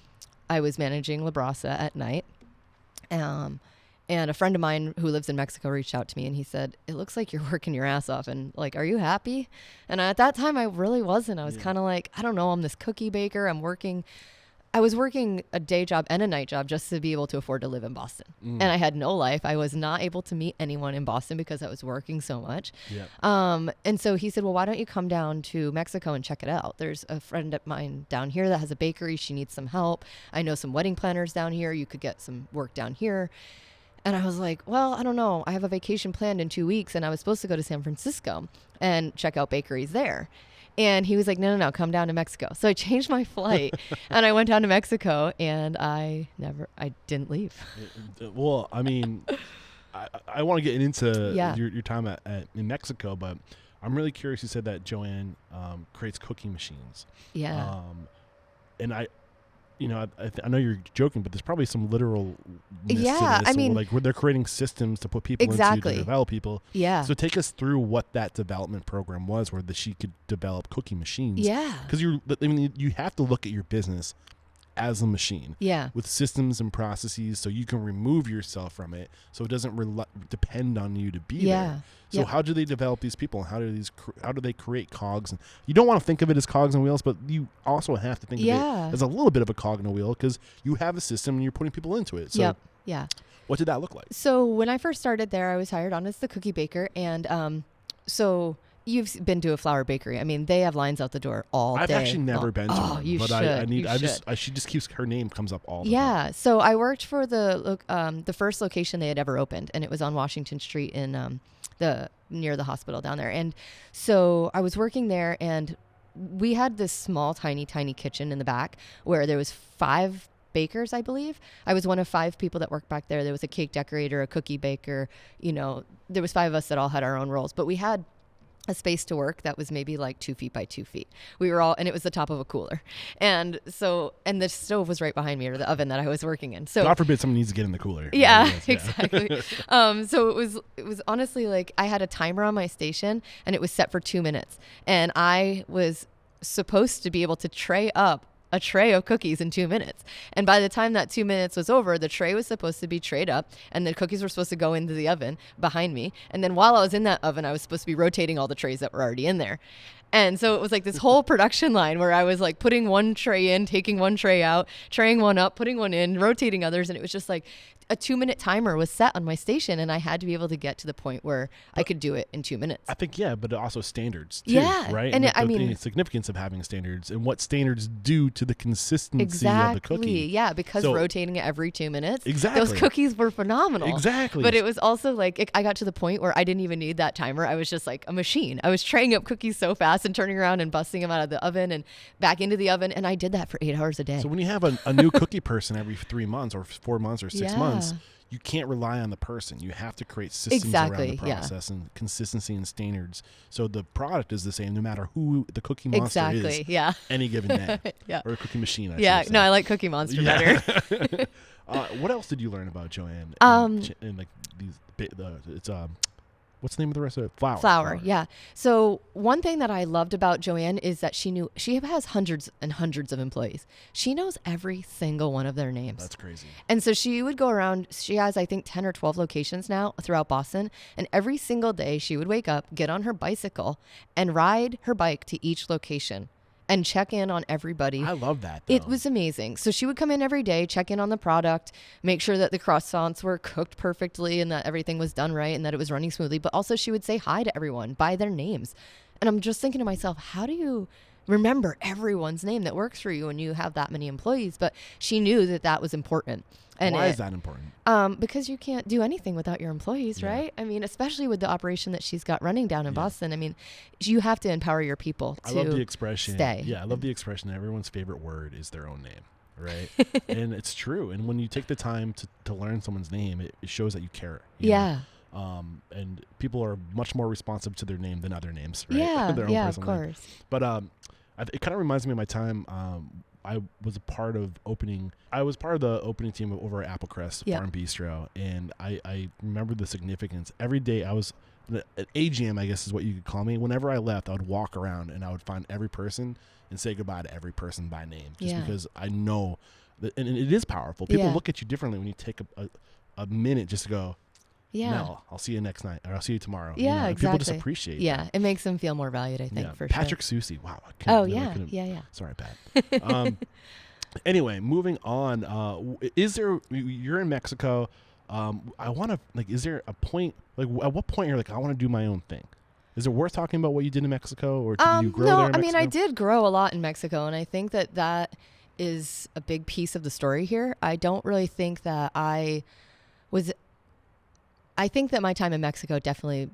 I was managing La Brasa at night. And a friend of mine who lives in Mexico reached out to me, and he said, it looks like you're working your ass off, and like, are you happy? And at that time I really wasn't. I was kind of like, I don't know, I'm this cookie baker. I was working a day job and a night job just to be able to afford to live in Boston. And I had no life. I was not able to meet anyone in Boston because I was working so much. And so he said, well, why don't you come down to Mexico and check it out? There's a friend of mine down here that has a bakery. She needs some help. I know some wedding planners down here. You could get some work down here. And I was like, well, I don't know. I have a vacation planned in 2 weeks, and I was supposed to go to San Francisco and check out bakeries there. And he was like, no, come down to Mexico. So I changed my flight and I went down to Mexico, and I didn't leave. Well, I mean, I want to get into your time in Mexico, but I'm really curious. You said that Joanne creates cookie machines. Yeah. And I know you're joking, but there's probably some literal. Yeah, I mean, like where they're creating systems to put people into to develop people. Yeah. So take us through what that development program was, where she could develop cookie machines. Yeah. Because you have to look at your business as a machine. Yeah. With systems and processes, so you can remove yourself from it, so it doesn't depend on you to be there. So how do they develop these people? How do they create cogs? And you don't want to think of it as cogs and wheels, but you also have to think of it as a little bit of a cog and a wheel, because you have a system and you're putting people into it. So what did that look like? So when I first started there, I was hired on as the cookie baker, and so you've been to a flour bakery. I mean, they have lines out the door all day. I've actually never been to one, you but should. she just keeps, her name comes up all the time. Yeah. So I worked for the first location they had ever opened, and it was on Washington Street in near the hospital down there. And so I was working there, and we had this small, tiny kitchen in the back where there was 5 bakers, I believe. I was one of 5 people that worked back there. There was a cake decorator, a cookie baker. You know, there was 5 of us that all had our own roles, but we had a space to work that was maybe like 2 feet by 2 feet. We were all, and it was the top of a cooler. And the stove was right behind me, or the oven that I was working in. So God forbid someone needs to get in the cooler. Yeah, exactly. So it was honestly like I had a timer on my station, and it was set for 2 minutes. And I was supposed to be able to tray up a tray of cookies in 2 minutes. And by the time that 2 minutes was over, the tray was supposed to be trayed up, and the cookies were supposed to go into the oven behind me. And then while I was in that oven, I was supposed to be rotating all the trays that were already in there. And so it was like this whole production line where I was like putting one tray in, taking one tray out, traying one up, putting one in, rotating others. And it was just like a 2-minute timer was set on my station, and I had to be able to get to the point where I could do it in 2 minutes. I think, but also standards too, right? And the significance of having standards and what standards do to the consistency of the cookie. Yeah, because rotating it every 2 minutes. Exactly. Those cookies were phenomenal. Exactly. But it was also like, I got to the point where I didn't even need that timer. I was just like a machine. I was traying up cookies so fast and turning around and busting them out of the oven and back into the oven. And I did that for 8 hours a day. So when you have a new cookie person every 3 months or 4 months or 6 months, you can't rely on the person. You have to create systems around the process and consistency and standards. So the product is the same no matter who the Cookie Monster is any given day. Or a Cookie Machine, I like Cookie Monster better. What else did you learn about Joanne? And like it's what's the name of the rest of it? Flour. Yeah. So one thing that I loved about Joanne is that she has hundreds and hundreds of employees. She knows every single one of their names. That's crazy. And so she would go around. She has, I think, 10 or 12 locations now throughout Boston. And every single day she would wake up, get on her bicycle, and ride her bike to each location and check in on everybody. I love that, though. It was amazing. So she would come in every day, check in on the product, make sure that the croissants were cooked perfectly and that everything was done right and that it was running smoothly. But also she would say hi to everyone by their names. And I'm just thinking to myself, how do you remember everyone's name that works for you when you have that many employees. But she knew that that was important. And Why is that important? Because you can't do anything without your employees, right? I mean, especially with the operation that she's got running down in Boston. I mean, you have to empower your people to I love the expression. stay. Yeah, I love the expression that everyone's favorite word is their own name, right? And it's true. And when you take the time to learn someone's name, it shows that you care. You know? And people are much more responsive to their name than other names, right? Yeah, Their own of personal name. course. But it kind of reminds me of my time. I was part of the opening team over at Applecrest Farm Bistro, and I remember the significance. Every day I was an AGM, I guess is what you could call me. Whenever I left, I would walk around and I would find every person and say goodbye to every person by name, just because I know that, and it is powerful. People look at you differently when you take a minute just to go, Mel, I'll see you next night, or I'll see you tomorrow. Yeah, exactly. People just appreciate that. It makes them feel more valued, I think, for Patrick sure. Susie. Wow. Yeah. Sorry, Pat. Anyway, moving on. You're in Mexico. I want to, is there a point, at what point you're like, I want to do my own thing? Is it worth talking about what you did in Mexico, or did you grow there in Mexico? I mean, I did grow a lot in Mexico, and I think that is a big piece of the story here. I don't really think that I think that my time in Mexico definitely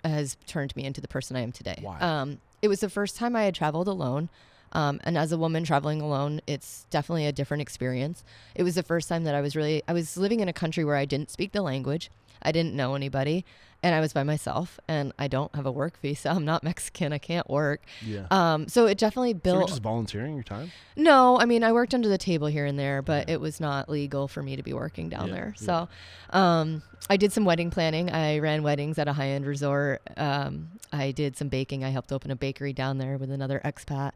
has turned me into the person I am today. Why? It was the first time I had traveled alone. And as a woman traveling alone, it's definitely a different experience. It was the first time that I was living in a country where I didn't speak the language. I didn't know anybody, and I was by myself, and I don't have a work visa. I'm not Mexican. I can't work. Yeah. So it definitely built. So you're just volunteering your time? No, I mean, I worked under the table here and there, but it was not legal for me to be working down there. So, I did some wedding planning. I ran weddings at a high-end resort. I did some baking. I helped open a bakery down there with another expat.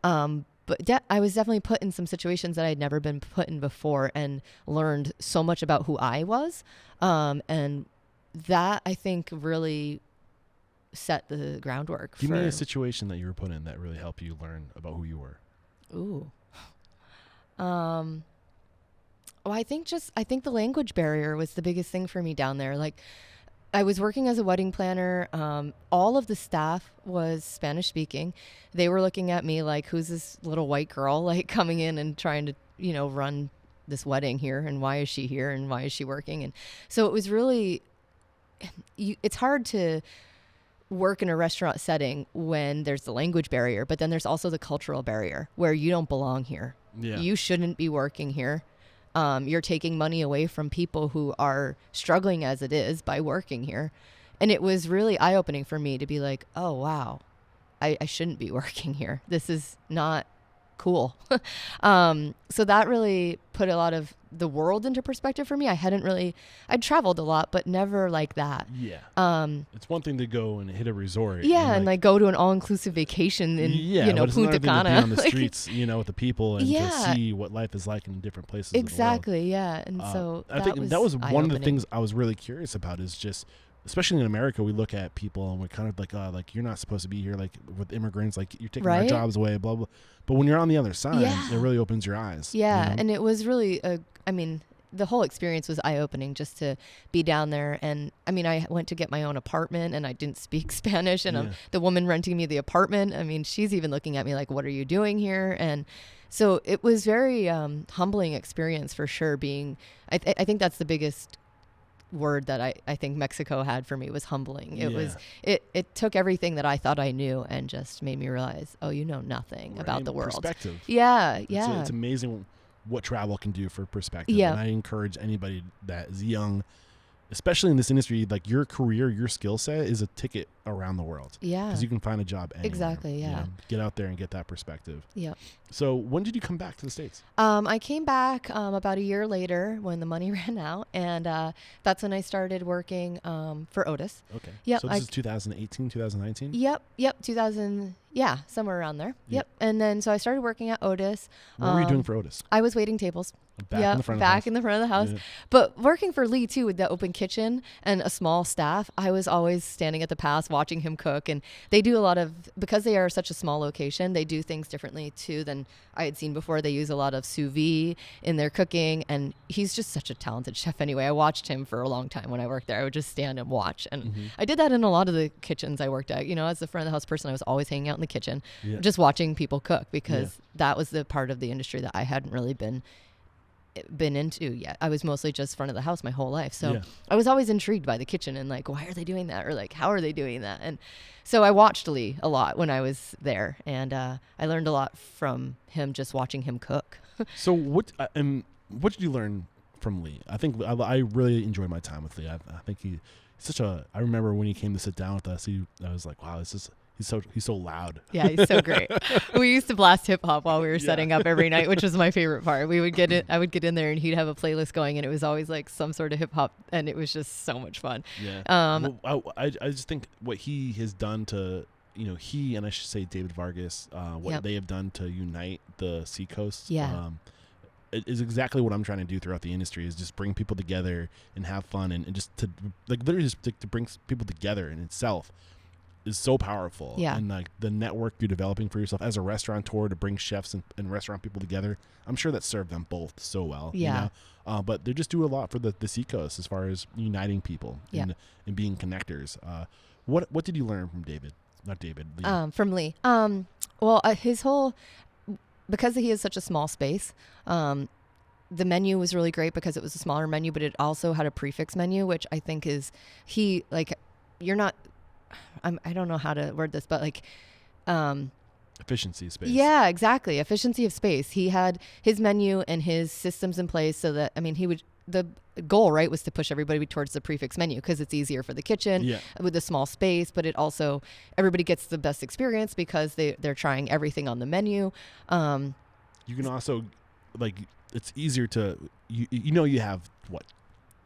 But I was definitely put in some situations that I'd never been put in before, and learned so much about who I was. And that, I think, really set the groundwork. Give me a situation that you were put in that really helped you learn about who you were. Ooh. Well, I think the language barrier was the biggest thing for me down there. Like, I was working as a wedding planner. All of the staff was Spanish speaking. They were looking at me like, who's this little white girl, like, coming in and trying to, run this wedding here, and why is she here, and why is she working? And so it was really, it's hard to work in a restaurant setting when there's the language barrier, but then there's also the cultural barrier where you don't belong here. Yeah. You shouldn't be working here. You're taking money away from people who are struggling as it is by working here. And it was really eye-opening for me to be like, oh, wow, I shouldn't be working here. This is not cool. So that really put a lot of the world into perspective for me. I'd traveled a lot, but never like that. Yeah. It's one thing to go and hit a resort. Yeah, and go to an all-inclusive vacation in, Punta Cana. To be on the streets, with the people, and to see what life is like in different places. Exactly, yeah. And so I think that was one of the things I was really curious about, is just, especially in America, we look at people and we're kind of like, you're not supposed to be here, like with immigrants, like you're taking our jobs away, blah, blah. But when you're on the other side, it really opens your eyes. Yeah, and it was really, the whole experience was eye-opening just to be down there. And I went to get my own apartment, and I didn't speak Spanish, and the woman renting me the apartment, she's even looking at me like, what are you doing here? And so it was very humbling experience for sure. I think that's the biggest word that I think Mexico had for me, was humbling. It took everything that I thought I knew and just made me realize, oh, you know nothing about the world. Perspective. Yeah. It's amazing what travel can do for perspective. Yeah. And I encourage anybody that is young, especially in this industry, like your career, your skill set is a ticket around the world. Yeah. Because you can find a job anywhere. Exactly, yeah. Get out there and get that perspective. Yeah. So when did you come back to the States? I came back about a year later when the money ran out, and that's when I started working for Otis. Okay. Yep. So this is 2018, 2019? Yep. 2000, somewhere around there. Yep. And then so I started working at Otis. What were you doing for Otis? I was waiting tables. Back in the front back in the front of the house. Yeah. But working for Lee too, with the open kitchen and a small staff, I was always standing at the pass watching him cook. And they do a lot of, because they are such a small location, they do things differently too than I had seen before. They use a lot of sous vide in their cooking, and he's just such a talented chef anyway. I watched him for a long time when I worked there. I would just stand and watch. And I did that in a lot of the kitchens I worked at. You know, as the front of the house person, I was always hanging out in the kitchen, just watching people cook, because that was the part of the industry that I hadn't really been into yet. I was mostly just front of the house my whole life. So I was always intrigued by the kitchen and like, why are they doing that? Or like, how are they doing that? And so I watched Lee a lot when I was there, and I learned a lot from him just watching him cook. So what did you learn from Lee? I think I really enjoyed my time with Lee. I think he's such a, I remember when he came to sit down with us, I was like, wow, he's so loud. Yeah, he's so great. We used to blast hip hop while we were setting up every night, which was my favorite part. I would get in there and he'd have a playlist going, and it was always like some sort of hip hop, and it was just so much fun. Yeah. I just think what he has done to, he, and I should say David Vargas, what they have done to unite the Seacoast. It is exactly what I'm trying to do throughout the industry, is just bring people together and have fun, and just to like literally just to bring people together in itself is so powerful. And like the network you're developing for yourself as a restaurateur to bring chefs and restaurant people together, I'm sure that served them both so well. But they just do a lot for the Seacoast as far as uniting people and being connectors. What did you learn from David? Not David. Lee. From Lee. Well, his whole, because he is such a small space, the menu was really great because it was a smaller menu, but it also had a prefix menu, which I think is, I don't know how to word this, but like, efficiency of space. Yeah, exactly. Efficiency of space. He had his menu and his systems in place so that, the goal, right, was to push everybody towards the prefix menu because it's easier for the kitchen with a small space, but it also, everybody gets the best experience because they're trying everything on the menu. You can also, like, it's easier to, you have,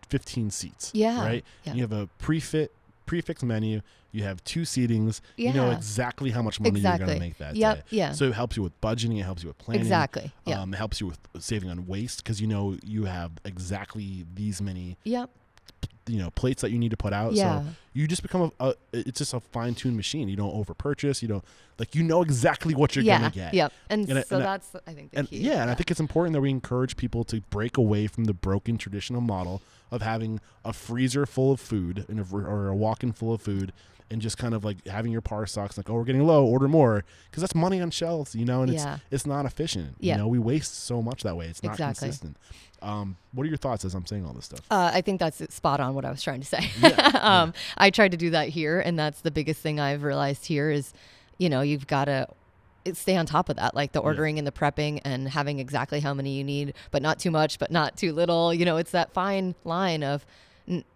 15 seats, right? Yeah. You have a prefix menu, you have 2 seatings, you know exactly how much money you're going to make that day. Yeah. So it helps you with budgeting, it helps you with planning. Exactly. It helps you with saving on waste because you have exactly these many plates that you need to put out. So you just become it's just a fine-tuned machine. You don't over purchase, you know exactly what you're going to get. And that's I think the key. And I think it's important that we encourage people to break away from the broken traditional model of having a freezer full of food or a walk-in full of food, and just kind of like having your par stocks like, oh, we're getting low, order more, because that's money on shelves, and it's not efficient. We waste so much that way. It's not consistent. What are your thoughts as I'm saying all this stuff? I think that's spot on what I was trying to say. I tried to do that here, and that's the biggest thing I've realized here is, you've got to stay on top of that, like the ordering and the prepping and having exactly how many you need, but not too much, but not too little. It's that fine line of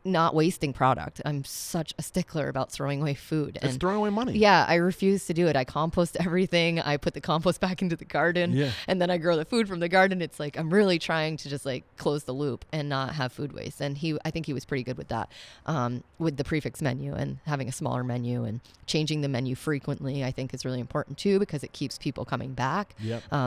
not wasting product. I'm such a stickler about throwing away food. It's throwing away money. Yeah, I refuse to do it. I compost everything. I put the compost back into the garden, and then I grow the food from the garden. It's like I'm really trying to just like close the loop and not have food waste. And I think he was pretty good with that, with the prefix menu and having a smaller menu and changing the menu frequently. I think is really important too because it keeps people coming back.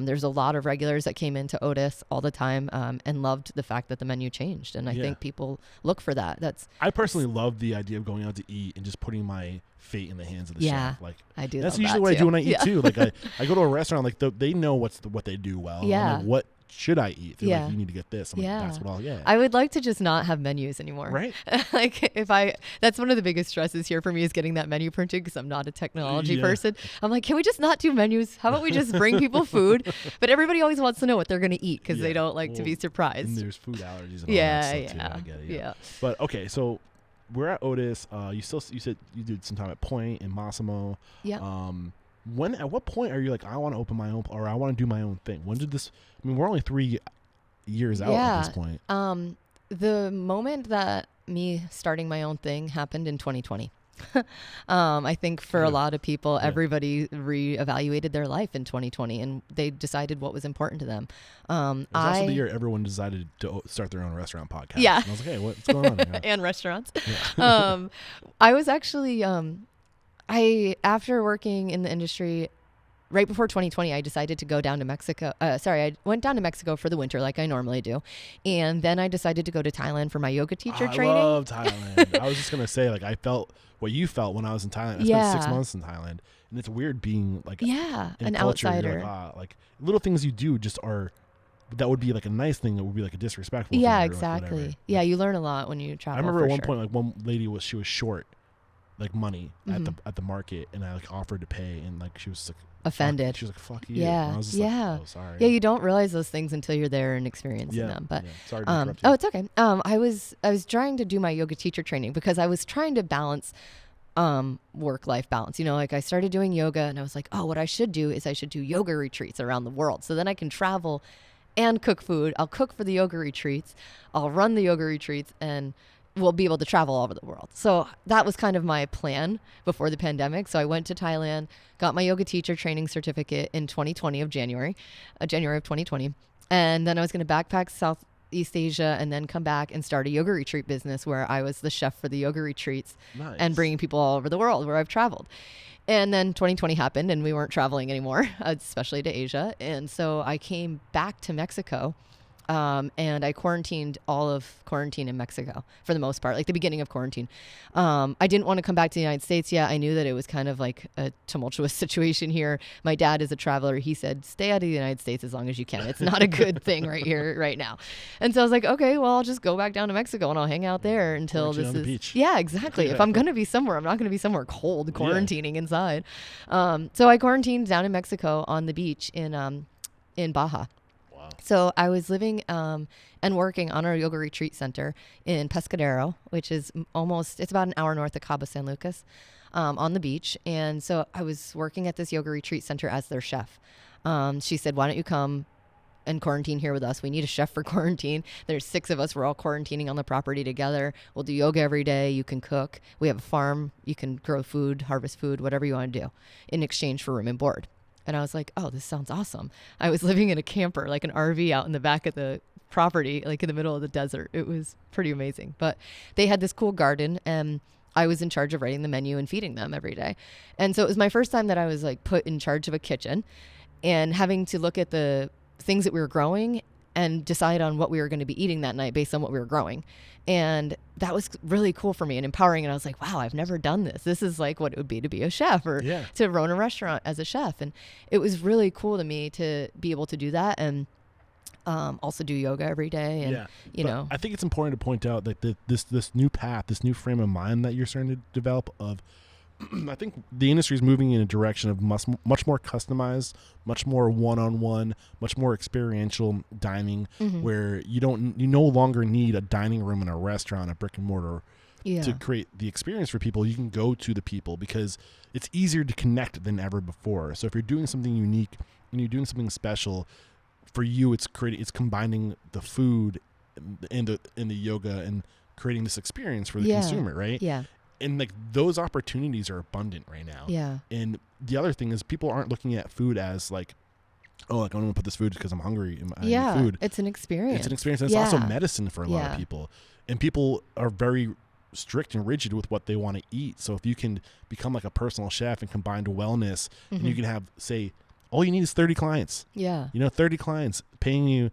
There's a lot of regulars that came into Otis all the time and loved the fact that the menu changed, and I think people look for that. I personally love the idea of going out to eat and just putting my fate in the hands of the chef. Like I do. That's usually what I do when I eat too. Like I go to a restaurant, like they know what they do well. I'm like, what should I eat? They're like, you need to get this. I'm like, that's what I'll get. I would like to just not have menus anymore. Right. Like that's one of the biggest stresses here for me is getting that menu printed because I'm not a technology person. I'm like, can we just not do menus? How about we just bring people food? But everybody always wants to know what they're going to eat because they don't like to be surprised. And there's food allergies and all that stuff too. I get it. Yeah. But okay, so we're at Otis. You said you did some time at Point and Massimo. Yeah. At what point are you like, I want to open my own, or I want to do my own thing? When did this? I mean, we're only 3 years out at this point. The moment that me starting my own thing happened in 2020. I think for a lot of people, everybody reevaluated their life in 2020 and they decided what was important to them. It was also the year everyone decided to start their own restaurant podcast. Yeah. And I was like, hey, what's going on here? And restaurants. I was actually, after working in the industry, right before 2020, I decided to go down to Mexico. I went down to Mexico for the winter like I normally do. And then I decided to go to Thailand for my yoga teacher training. I love Thailand. I was just going to say, like, I felt what you felt when I was in Thailand. I spent 6 months in Thailand. And it's weird being, like, in an culture, outsider. Like, little things you do just are, that would be, like, a nice thing that would be, like, a disrespectful thing. Yeah, exactly. Yeah, you learn a lot when you travel. I remember at one point, like, one lady she was short, like, money at the market. And I, like, offered to pay. And, like, she was, like, offended. She was like, fuck you. Yeah. And I was just like, oh, sorry. Yeah, you don't realize those things until you're there and experiencing them. But sorry to interrupt you. oh, it's okay. I was trying to do my yoga teacher training because I was trying to balance work-life balance. You know, like I started doing yoga and I was like, oh, what I should do is I should do yoga retreats around the world. So then I can travel and cook food. I'll cook for the yoga retreats. I'll run the yoga retreats and we'll be able to travel all over the world. So that was kind of my plan before the pandemic. So I went to Thailand, got my yoga teacher training certificate in 2020 of January of 2020. And then I was going to backpack Southeast Asia and then come back and start a yoga retreat business where I was the chef for the yoga retreats and bringing people all over the world where I've traveled. And then 2020 happened and we weren't traveling anymore, especially to Asia. And so I came back to Mexico. And I quarantined all of quarantine in Mexico for the most part, like the beginning of quarantine. I didn't want to come back to the United States yet. I knew that it was kind of like a tumultuous situation here. My dad is a traveler. He said, stay out of the United States as long as you can. It's not a good thing right here, right now. And so I was like, okay, well, I'll just go back down to Mexico and I'll hang out there until this is. Beach. Yeah, exactly. If I'm going to be somewhere, I'm not going to be somewhere cold quarantining inside. So I quarantined down in Mexico on the beach in Baja. So I was living and working on our yoga retreat center in Pescadero, which is it's about an hour north of Cabo San Lucas, on the beach. And so I was working at this yoga retreat center as their chef. She said, why don't you come and quarantine here with us? We need a chef for quarantine. There's 6 of us. We're all quarantining on the property together. We'll do yoga every day. You can cook. We have a farm. You can grow food, harvest food, whatever you want to do in exchange for room and board. And I was like, oh, this sounds awesome. I was living in a camper, like an RV out in the back of the property, like in the middle of the desert. It was pretty amazing. But they had this cool garden and I was in charge of writing the menu and feeding them every day. And so it was my first time that I was like put in charge of a kitchen and having to look at the things that we were growing and decide on what we were going to be eating that night based on what we were growing. And that was really cool for me and empowering. And I was like, wow, I've never done this. This is like what it would be to be a chef or to run a restaurant as a chef. And it was really cool to me to be able to do that and also do yoga every day. And, you know, I think it's important to point out that this new path, this new frame of mind that you're starting to develop of, I think the industry is moving in a direction of much more customized, much more one-on-one, much more experiential dining, where you no longer need a dining room in a restaurant, a brick and mortar, to create the experience for people. You can go to the people because it's easier to connect than ever before. So if you're doing something unique and you're doing something special, for you, it's combining the food and the yoga and creating this experience for the consumer, right? Yeah. And like those opportunities are abundant right now. Yeah. And the other thing is people aren't looking at food as like, oh, like I'm going to put this food because I'm hungry and I need food. It's an experience. It's an experience. And it's also medicine for a lot of people. And people are very strict and rigid with what they want to eat. So if you can become like a personal chef and combine wellness and you can have, say, all you need is 30 clients. Yeah. You know, 30 clients paying you,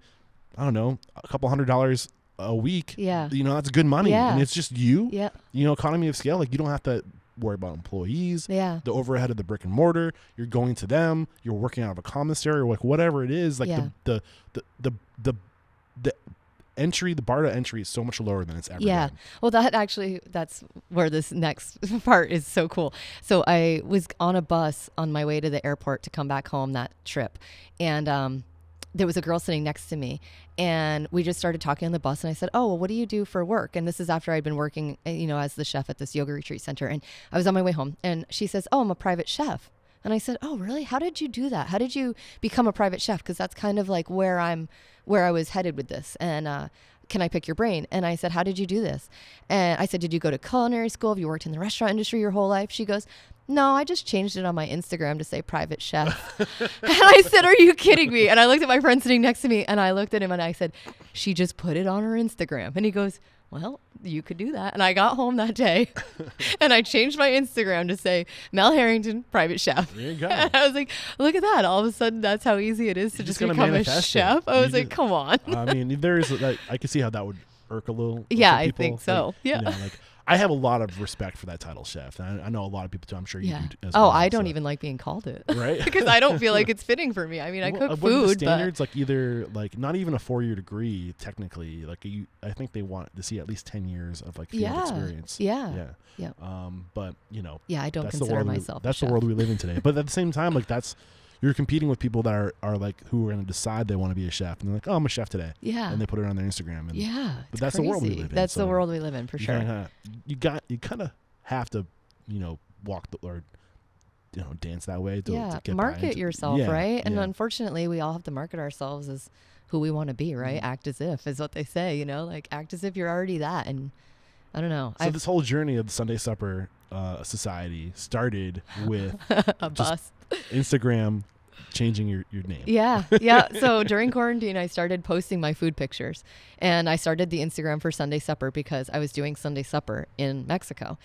I don't know, a couple $100 a week. Yeah. You know, that's good money. Yeah. And it's just you. Yeah. You know, economy of scale. Like you don't have to worry about employees. Yeah. The overhead of the brick and mortar. You're going to them. You're working out of a commissary or like whatever it is. Like the entry, the bar to entry is so much lower than it's ever been. Well, that's where this next part is so cool. So I was on a bus on my way to the airport to come back home that trip. And there was a girl sitting next to me and we just started talking on the bus and I said, oh, well, what do you do for work? And this is after I'd been working, you know, as the chef at this yoga retreat center. And I was on my way home and she says, oh, I'm a private chef. And I said, oh, really? How did you do that? How did you become a private chef? Because that's kind of like where I was headed with this. And can I pick your brain? And I said, how did you do this? And I said, did you go to culinary school? Have you worked in the restaurant industry your whole life? She goes, no, I just changed it on my Instagram to say private chef. And I said, are you kidding me? And I looked at my friend sitting next to me and I looked at him and I said, she just put it on her Instagram. And he goes, well, you could do that. And I got home that day and I changed my Instagram to say Mel Harrington, private chef. There you go. And I was like, look at that. All of a sudden, that's how easy it is to just become a chef. I was like, come on. I mean, there's like, I can see how that would irk a little. Yeah, I think so. Like, yeah. You know, like, I have a lot of respect for that title, chef. And I know a lot of people too. I'm sure you do as well. well. I don't even like being called it. Right? Because I don't feel like it's fitting for me. I mean, I cook what are the food, standards, like either like not even a 4-year degree technically. Like I think they want to see at least 10 years of like field experience. Yeah. But you know. Yeah, I don't that's consider myself. That's the world we live in today. But at the same time, like you're competing with people that are like who are going to decide they want to be a chef, and they're like, oh, I'm a chef today. Yeah. And they put it on their Instagram. And, but that's crazy. the world we live in. That's the world we live in for sure. You kind of have to, you know, walk or you know, dance that way to get market yourself, right? And yeah. unfortunately, we all have to market ourselves as who we want to be, right? Mm-hmm. Act as if is what they say, you know, like act as if you're already that. And I don't know. So this whole journey of the Sunday Supper Society started with a bus. Instagram changing your name. Yeah. So during quarantine, I started posting my food pictures, and I started the Instagram for Sunday Supper because I was doing Sunday Supper in Mexico.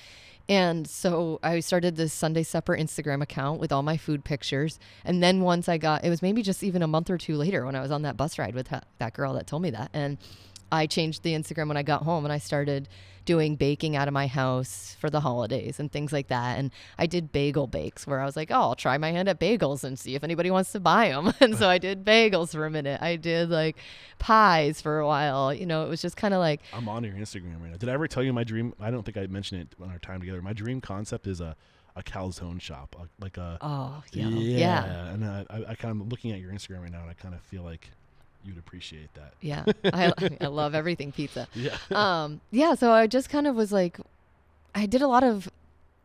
And so I started this Sunday Supper Instagram account with all my food pictures. And then once it was maybe just even a month or two later when I was on that bus ride with that girl that told me that. And I changed the Instagram when I got home, and I started doing baking out of my house for the holidays and things like that. And I did bagel bakes where I was like, oh, I'll try my hand at bagels and see if anybody wants to buy them. And so I did bagels for a minute. I did like pies for a while. You know, it was just kind of like. I'm on your Instagram right now. Did I ever tell you my dream? I don't think I mentioned it on our time together. My dream concept is a calzone shop, like a. Oh, yeah. And I kind of looking at your Instagram right now, and I kind of feel like you'd appreciate that. Yeah. I love everything pizza. Yeah. So I just kind of was like, I did a lot of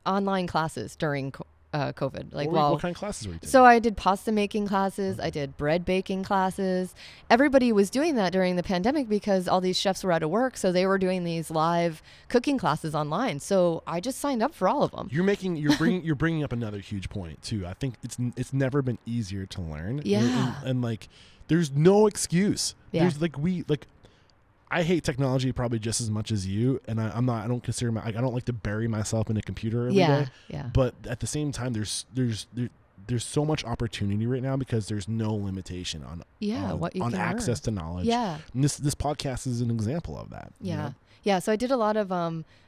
online classes during COVID. Like, what kind of classes were you taking? So I did pasta making classes. I did bread baking classes. Everybody was doing that during the pandemic because all these chefs were out of work. So they were doing these live cooking classes online. So I just signed up for all of them. You're bringing up another huge point too. I think it's never been easier to learn. Yeah. And like, there's no excuse. Yeah. There's I hate technology probably just as much as you, and I don't consider I don't like to bury myself in a computer every day. Yeah. But at the same time, there's so much opportunity right now because there's no limitation on what you on can access learn. to knowledge. Yeah. And this podcast is an example of that. Yeah. You know? Yeah. So I did a lot of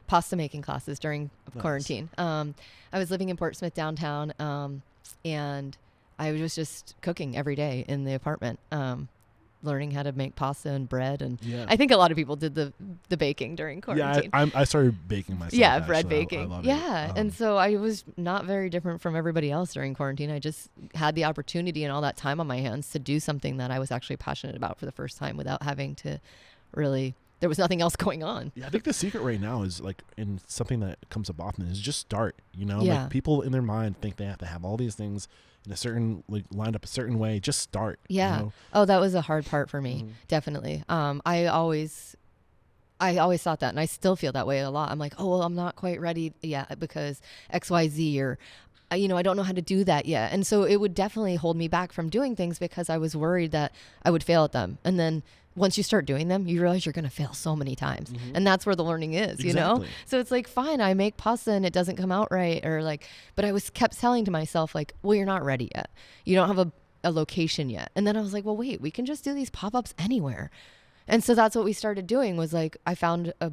pasta making classes during quarantine. I was living in Portsmouth downtown, and I was just cooking every day in the apartment, learning how to make pasta and bread. And I think a lot of people did the baking during quarantine. Yeah, I started baking myself. Yeah, bread baking. I love it. It. And so I was not very different from everybody else during quarantine. I just had the opportunity and all that time on my hands to do something that I was actually passionate about for the first time without having to really. There was nothing else going on. Yeah, I think the secret right now is like, and something that comes up often is just start. You know, Yeah. like people in their mind think they have to have all these things in a certain, like, lined up a certain way. Just start. Yeah. You know? Oh, that was a hard part for me. Mm-hmm. Definitely. I always thought that, and I still feel that way a lot. I'm like, oh, well, I'm not quite ready yet because XYZ, or I don't know how to do that yet. And so it would definitely hold me back from doing things because I was worried that I would fail at them. And then once you start doing them, you realize you're going to fail so many times. Mm-hmm. And that's where the learning is, you know? So it's like, fine, I make pasta and it doesn't come out right. Or like, but I kept telling to myself like, well, you're not ready yet. You don't have a location yet. And then I was like, well, wait, we can just do these pop-ups anywhere. And so that's what we started doing was like, I found a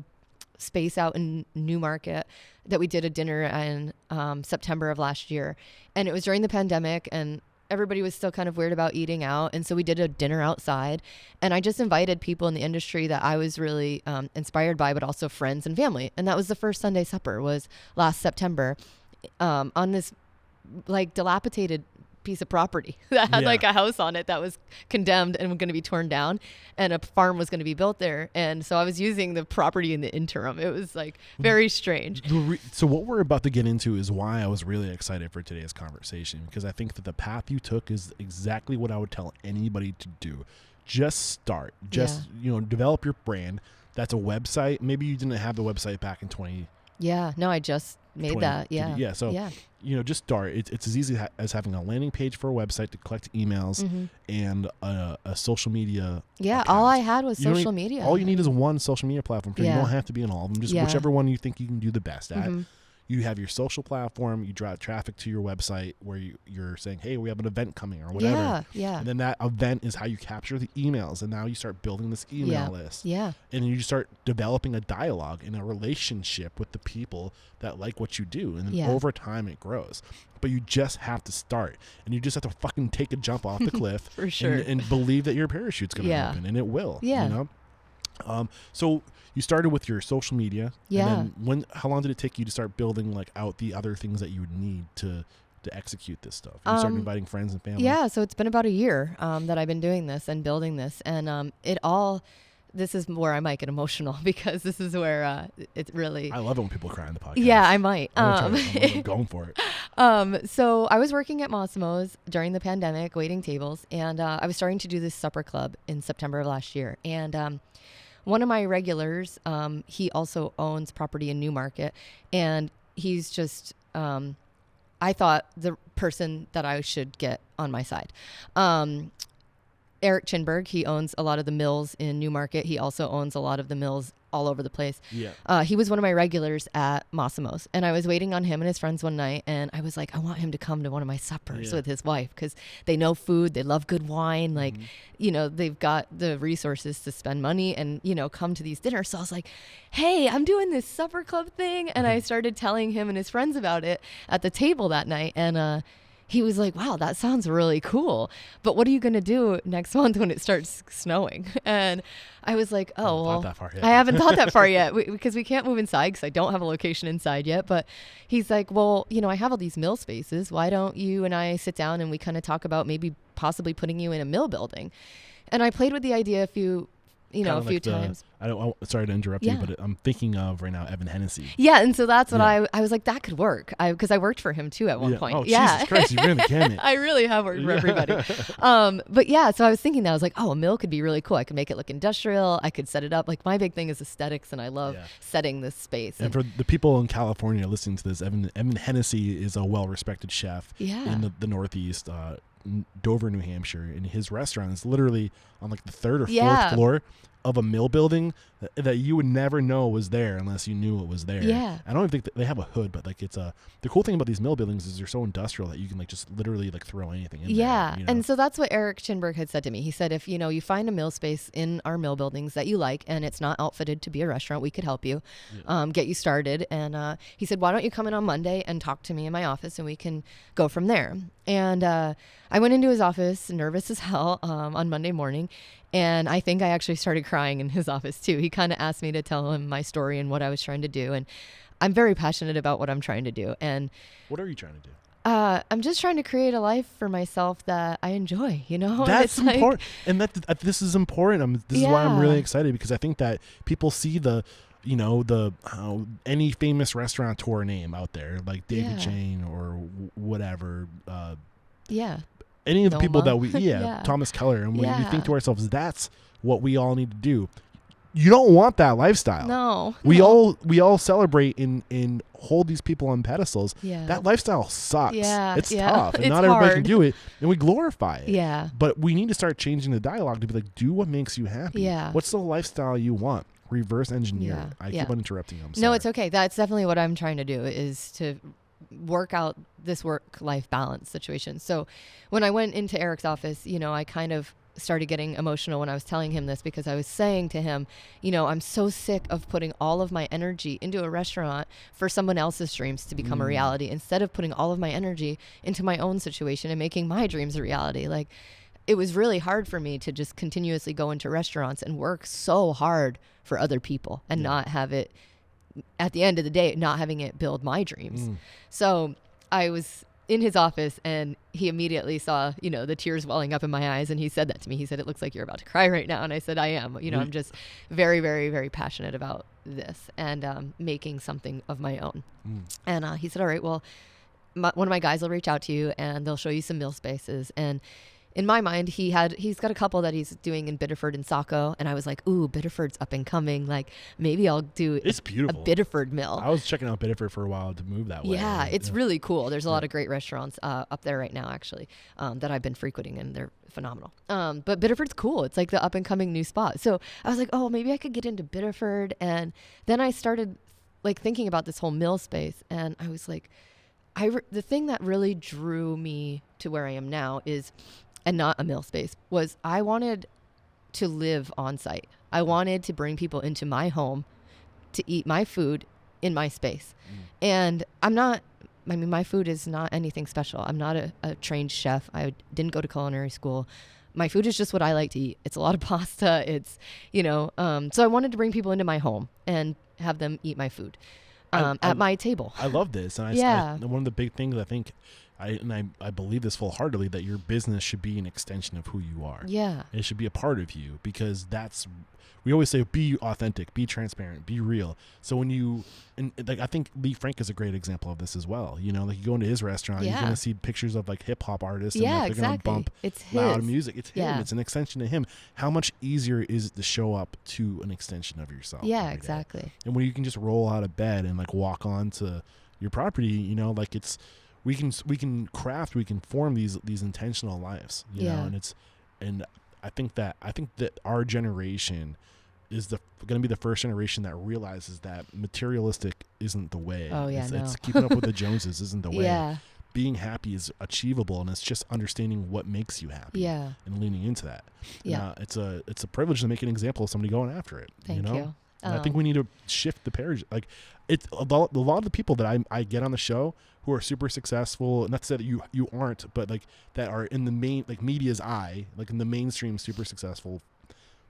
space out in Newmarket that we did a dinner in September of last year. And it was during the pandemic, and everybody was still kind of weird about eating out. And so we did a dinner outside, and I just invited people in the industry that I was really inspired by, but also friends and family. And that was the first Sunday supper, was last September, on this like dilapidated piece of property that had like a house on it that was condemned and was going to be torn down, and a farm was going to be built there. And so I was using the property in the interim. It was like very strange. So what we're about to get into is why I was really excited for today's conversation, because I think that the path you took is exactly what I would tell anybody to do. Just start. Just, develop your brand. That's a website. Maybe you didn't have the website back in 20. Yeah, no, I just made that. Yeah. Yeah. So, just start. It's as easy as having a landing page for a website to collect emails and a social media. Yeah. account. All I had was social media. All you need is one social media platform. You Yeah. don't have to be in all of them. Just whichever one you think you can do the best at. You have your social platform, you drive traffic to your website where you're saying, hey, we have an event coming or whatever. Yeah. And then that event is how you capture the emails. And now you start building this email list. Yeah. And then you start developing a dialogue and a relationship with the people that like what you do. And then over time it grows. But you just have to start. And you just have to fucking take a jump off the cliff For sure. and believe that your parachute's going to open. And it will. Yeah. You know? So you started with your social media. Yeah. And then how long did it take you to start building like out the other things that you would need to execute this stuff? You started inviting friends and family. Yeah. So it's been about a year that I've been doing this and building this, and this is where I might get emotional because this is where it really. I love it when people cry on the podcast. Yeah, I might. I'm going for it. So I was working at Massimo's during the pandemic, waiting tables, and I was starting to do this supper club in September of last year, and one of my regulars, he also owns property in Newmarket, and he's just, I thought the person that I should get on my side. Eric Chinberg, he owns a lot of the mills in Newmarket. He also owns a lot of the mills all over the place. Yeah. He was one of my regulars at Massimo's, and I was waiting on him and his friends one night, and I was like, I want him to come to one of my suppers with his wife because they know food, they love good wine, like, they've got the resources to spend money and, come to these dinners. So I was like, hey, I'm doing this supper club thing, and I started telling him and his friends about it at the table that night, and he was like, wow, that sounds really cool. But what are you going to do next month when it starts snowing? And I was like, I haven't thought that far yet because we can't move inside because I don't have a location inside yet. But he's like, well, I have all these mill spaces. Why don't you and I sit down and we kind of talk about maybe possibly putting you in a mill building? And I played with the idea a few times. Sorry to interrupt you, but I'm thinking of right now Evan Hennessy. Yeah, and so that's what I was like, that could work. Because I worked for him too at one point. Oh, Jesus Christ, you ran the gamut. I really have worked for everybody. But yeah, so I was thinking that. I was like, oh, a mill could be really cool. I could make it look industrial. I could set it up. Like my big thing is aesthetics, and I love setting this space. And for the people in California listening to this, Evan Hennessy is a well-respected chef in the Northeast, Dover, New Hampshire, and his restaurant is literally on like the third or fourth floor of a mill building that you would never know was there unless you knew it was there. Yeah. I don't even think that they have a hood, but like the cool thing about these mill buildings is they're so industrial that you can like just literally like throw anything in there. Yeah. And so that's what Eric Chinberg had said to me. He said, if, you find a mill space in our mill buildings that you like and it's not outfitted to be a restaurant, we could help you, get you started. And he said, why don't you come in on Monday and talk to me in my office and we can go from there. And I went into his office nervous as hell on Monday morning. And I think I actually started crying in his office too. He kind of asked me to tell him my story and what I was trying to do. And I'm very passionate about what I'm trying to do. And what are you trying to do? I'm just trying to create a life for myself that I enjoy, That's important. And this is important. This is why I'm really excited, because I think that people see any famous restaurateur name out there, like David Jane or whatever. Any of the people that Thomas Keller, and we think to ourselves, that's what we all need to do. You don't want that lifestyle. No. We all celebrate and hold these people on pedestals. Yeah. That lifestyle sucks. Yeah. It's tough. And it's not everybody hard. can do it. And we glorify it. Yeah. But we need to start changing the dialogue to be like, do what makes you happy. Yeah. What's the lifestyle you want? Reverse engineer. Yeah. I keep on interrupting you. I'm sorry. No, it's okay. That's definitely what I'm trying to do, is to work out this work-life balance situation. So when I went into Eric's office, I kind of started getting emotional when I was telling him this, because I was saying to him, I'm so sick of putting all of my energy into a restaurant for someone else's dreams to become a reality, instead of putting all of my energy into my own situation and making my dreams a reality. Like, it was really hard for me to just continuously go into restaurants and work so hard for other people and not have it, at the end of the day, not having it build my dreams. So I was in his office, and he immediately saw, the tears welling up in my eyes. And he said that to me. He said, it looks like you're about to cry right now. And I said, I am. I'm just very, very, very passionate about this and making something of my own. And he said, all right, well, one of my guys will reach out to you and they'll show you some mill spaces. And in my mind, he's got a couple that he's doing in Biddeford and Saco, and I was like, ooh, Biddeford's up and coming. Like maybe I'll do It's beautiful. a Biddeford mill. I was checking out Biddeford for a while to move that way. Yeah, it's really cool. There's a lot of great restaurants up there right now, actually, that I've been frequenting, and they're phenomenal. But Biddeford's cool. It's like the up and coming new spot. So I was like, oh, maybe I could get into Biddeford. And then I started like thinking about this whole mill space, and I was like, the thing that really drew me to where I am now is, and not a mill space, was I wanted to live on site. I wanted to bring people into my home to eat my food in my space. And my food is not anything special. I'm not a trained chef. I didn't go to culinary school. My food is just what I like to eat. It's a lot of pasta. It's, so I wanted to bring people into my home and have them eat my food at my table. I love this. And one of the big things I think, I believe this full-heartedly, that your business should be an extension of who you are. Yeah. It should be a part of you, because we always say, be authentic, be transparent, be real. So I think Lee Frank is a great example of this as well. Like you go into his restaurant, you're going to see pictures of like hip hop artists. Yeah, and they're going to bump loud music. It's him. Yeah. It's an extension of him. How much easier is it to show up to an extension of yourself? Yeah, exactly. And when you can just roll out of bed and like walk onto your property, like it's, we can form these intentional lives, know, and I think that our generation is going to be the first generation that realizes that materialistic isn't the way. Oh yeah, it's keeping up with the Joneses isn't the way. Yeah. Being happy is achievable, and it's just understanding what makes you happy. Yeah. And leaning into that. Yeah. It's a privilege to make an example of somebody going after it. Thank you. And I think we need to shift the paradigm. Like, it's a lot of the people that I get on the show who are super successful, and that's that you aren't, but like that are in the main, like media's eye, like in the mainstream, super successful.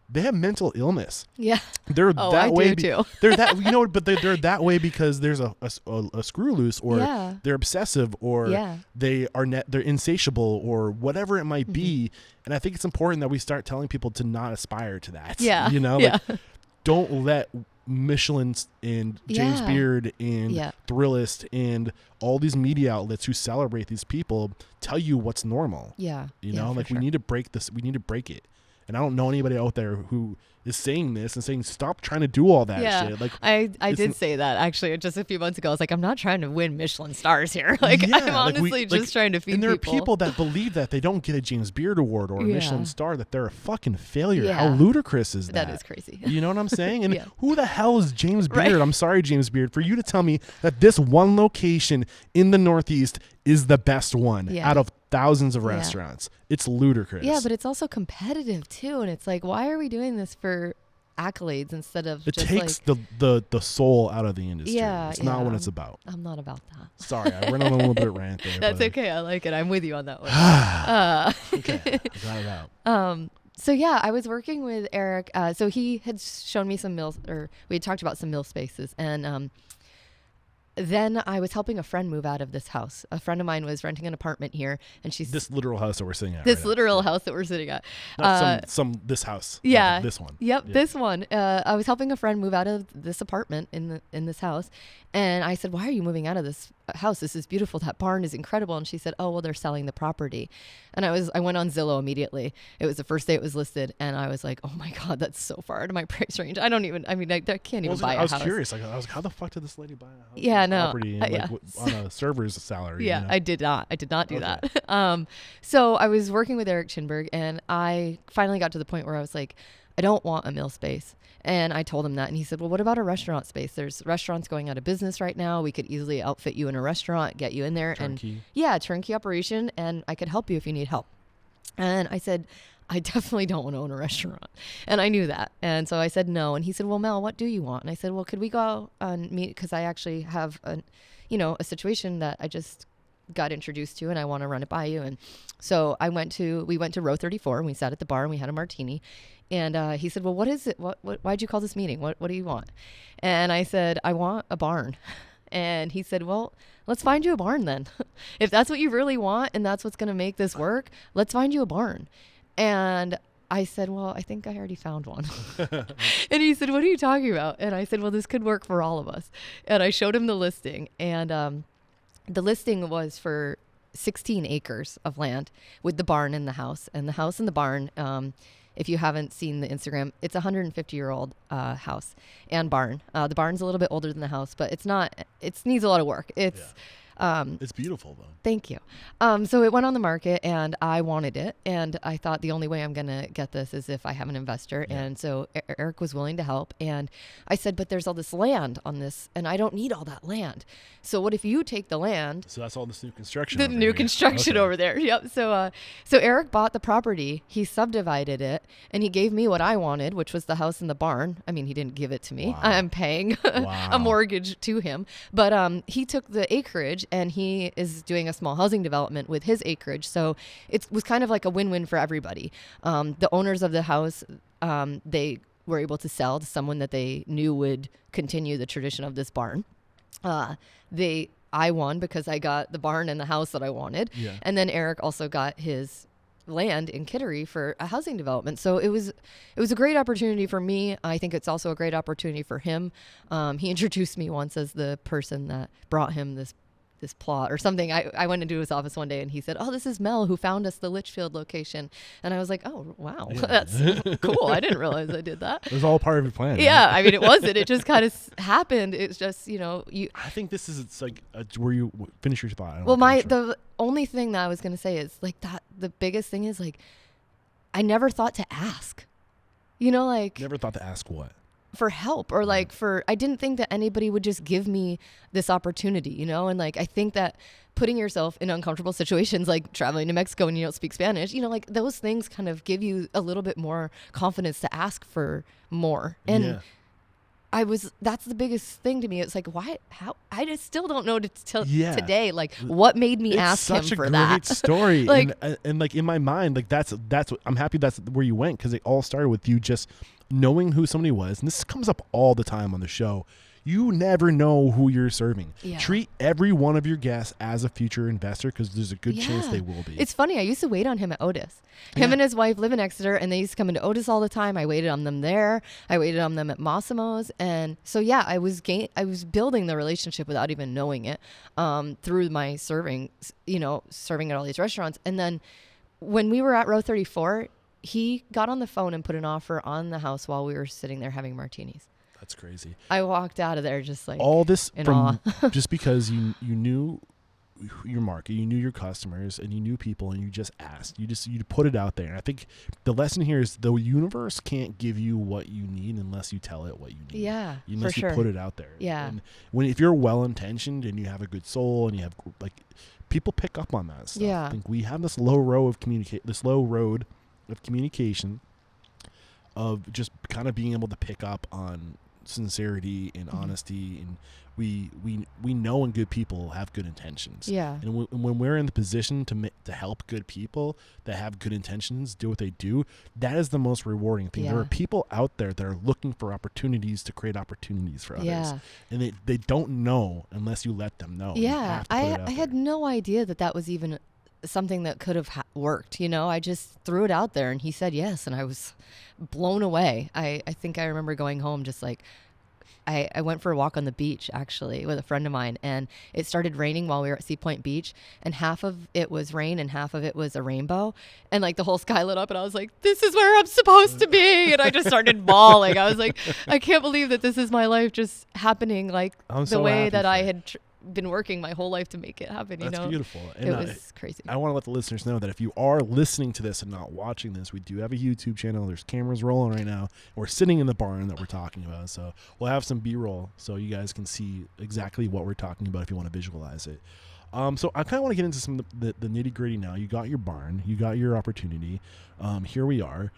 They have mental illness. Yeah. They're that way. Too. They're that, but they're that way because there's a screw loose, or they're obsessive, or they're insatiable, or whatever it might be. And I think it's important that we start telling people to not aspire to that. Yeah. Don't let Michelin and James Beard and Thrillist and all these media outlets who celebrate these people tell you what's normal. Yeah. We need to break this. We need to break it. And I don't know anybody out there who is saying this and saying, stop trying to do all that shit. Like, I did say that actually just a few months ago. I was like, I'm not trying to win Michelin stars here. I'm honestly just trying to feed people. And there are people that believe that they don't get a James Beard award or a Michelin star, that they're a fucking failure. Yeah. How ludicrous is that? That is crazy. You know what I'm saying? And who the hell is James Beard? Right. I'm sorry, James Beard, for you to tell me that this one location in the Northeast is the best one out of thousands of restaurants. It's ludicrous. Yeah, but it's also competitive too. And it's like, why are we doing this for accolades instead of it takes the soul out of the industry. It's not what it's about. I'm not about that. Sorry, I went on a little bit rant there. That's okay. I like it. I'm with you on that one. Okay, I got it out. So I was working with Eric. So he had shown me some mills, or we had talked about some mill spaces, and then I was helping a friend move out of this house. A friend of mine was renting an apartment here, and she's this literal house that we're sitting at. This literal house that we're sitting at. Not this house. Yeah, this one. Yep, this one. I was helping a friend move out of this apartment in this house, and I said, "Why are you moving out of this house? This is beautiful. That barn is incredible." And she said, "Oh, well, they're selling the property." And I went on Zillow immediately. It was the first day it was listed, and I was like, "Oh my God, that's so far out of my price range. I can't even buy a house." I was curious. I was like, "How the fuck did this lady buy a house?" Yeah, no, property and, on a server's salary. Yeah, I did not do that. So I was working with Eric Chinberg, and I finally got to the point where I was like, I don't want a mill space. And I told him that, and he said, well, what about a restaurant space? There's restaurants going out of business right now. We could easily outfit you in a restaurant, get you in there. Turnkey. And turnkey operation, and I could help you if you need help. And I said, I definitely don't want to own a restaurant. And I knew that. And so I said no. And he said, well, Mel, what do you want? And I said, well, could we go and meet? Because I actually have a situation that I just got introduced to, and I want to run it by you. And so we went to row 34, and we sat at the bar, and we had a martini. And he said, well, what is it? Why'd you call this meeting? What do you want? And I said, I want a barn. And he said, well, let's find you a barn then. If that's what you really want and that's what's going to make this work, let's find you a barn. And I said, well, I think I already found one. And he said, what are you talking about? And I said, well, this could work for all of us. And I showed him the listing. And the listing was for 16 acres of land with the barn and the house. And the house and the barn, if you haven't seen the Instagram, it's a 150-year-old house and barn. The barn's a little bit older than the house, but it needs a lot of work. It's beautiful though. Thank you. So it went on the market and I wanted it. And I thought the only way I'm going to get this is if I have an investor. Yeah. And so Eric was willing to help. And I said, but there's all this land on this and I don't need all that land. So what if you take the land? So that's all this new construction. The new construction over there. Yep. So Eric bought the property. He subdivided it and he gave me what I wanted, which was the house and the barn. I mean, he didn't give it to me. Wow. I'm paying a mortgage to him. But he took the acreage and he is doing a small housing development with his acreage. So it was kind of like a win-win for everybody. The owners of the house, they were able to sell to someone that they knew would continue the tradition of this barn. I won because I got the barn and the house that I wanted. Yeah. And then Eric also got his land in Kittery for a housing development. So it was a great opportunity for me. I think it's also a great opportunity for him. He introduced me once as the person that brought him this plot or something. I went into his office one day and he said, "Oh, this is Mel who found us the Litchfield location." And I was like, "Oh, wow, yeah. That's cool. I didn't realize I did that." It was all part of your plan. Yeah, right? I mean, it wasn't. It just kind of happened. It's just, I think this is, it's like, where you finish your thought. The only thing that I was going to say is like that. The biggest thing is like, I never thought to ask, Never thought to ask what? For help or like I didn't think that anybody would just give me this opportunity, and like I think that putting yourself in uncomfortable situations like traveling to Mexico and you don't speak Spanish, like those things kind of give you a little bit more confidence to ask for more. And that's the biggest thing to me. It's like, how I just still don't know today, like what made me ask him for that. It's such a great story. like, and like in my mind, like that's what I'm happy that's where you went. 'Cause it all started with you just knowing who somebody was. And this comes up all the time on the show. You never know who you're serving. Yeah. Treat every one of your guests as a future investor because there's a good chance they will be. It's funny. I used to wait on him at Otis. Him and his wife live in Exeter, and they used to come into Otis all the time. I waited on them there. I waited on them at Massimo's. And so, I was building the relationship without even knowing it through my serving at all these restaurants. And then when we were at Row 34, he got on the phone and put an offer on the house while we were sitting there having martinis. That's crazy. I walked out of there just like all this in from awe. Just because you knew your market, you knew your customers, and you knew people, and you just asked. You put it out there. And I think the lesson here is the universe can't give you what you need unless you tell it what you need. Yeah, unless you put it out there. Yeah. And if you're well intentioned and you have a good soul and you have like people pick up on that stuff. Yeah. I think we have this low road of communication of just kind of being able to pick up on sincerity and honesty, and we know when good people have good intentions. Yeah. And when we're in the position to help good people that have good intentions do what they do, that is the most rewarding thing. There are people out there that are looking for opportunities to create opportunities for others. Yeah. And they don't know unless you let them know. Yeah. I had no idea that was even something that could have worked. I just threw it out there and he said yes, and I was blown away. I think I remember going home just like I went for a walk on the beach actually with a friend of mine, and it started raining while we were at Sea Point Beach, and half of it was rain and half of it was a rainbow, and like the whole sky lit up, and I was like, this is where I'm supposed to be, and I just started bawling. I was like, I can't believe that this is my life just happening like the way that I had been working my whole life to make it happen. That's beautiful. And it was crazy. I want to let the listeners know that if you are listening to this and not watching this, we do have a YouTube channel. There's cameras rolling right now. We're sitting in the barn that we're talking about, so we'll have some B-roll so you guys can see exactly what we're talking about if you want to visualize it. So I kind of want to get into some of the nitty-gritty now. You got your barn, you got your opportunity. Here we are.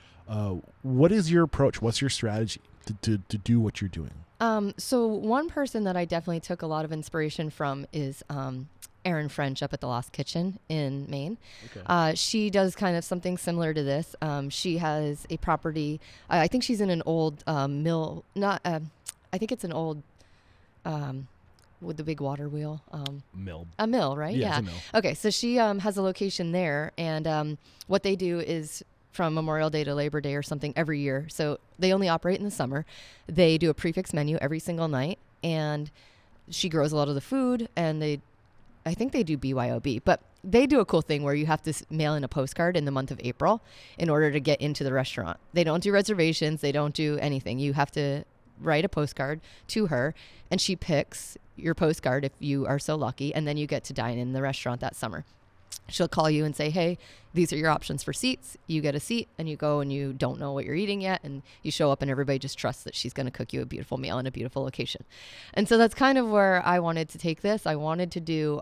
What is your approach? What's your strategy to do what you're doing? So one person that I definitely took a lot of inspiration from is Erin French up at the Lost Kitchen in Maine. Okay. She does kind of something similar to this. She has a property. I think she's in an old mill. I think it's an old with the big water wheel. Mill. A mill, right? Yeah. It's a mill. Okay, so she has a location there, and what they do is from Memorial Day to Labor Day or something every year. So they only operate in the summer. They do a prefix menu every single night, and she grows a lot of the food, and I think they do BYOB, but they do a cool thing where you have to mail in a postcard in the month of April in order to get into the restaurant. They don't do reservations. They don't do anything. You have to write a postcard to her, and she picks your postcard if you are so lucky, and then you get to dine in the restaurant that summer. She'll call you and say, hey, these are your options for seats. You get a seat, and you go, and you don't know what you're eating yet, and you show up, and everybody just trusts that she's going to cook you a beautiful meal in a beautiful location. And so that's kind of where I wanted to take this. I wanted to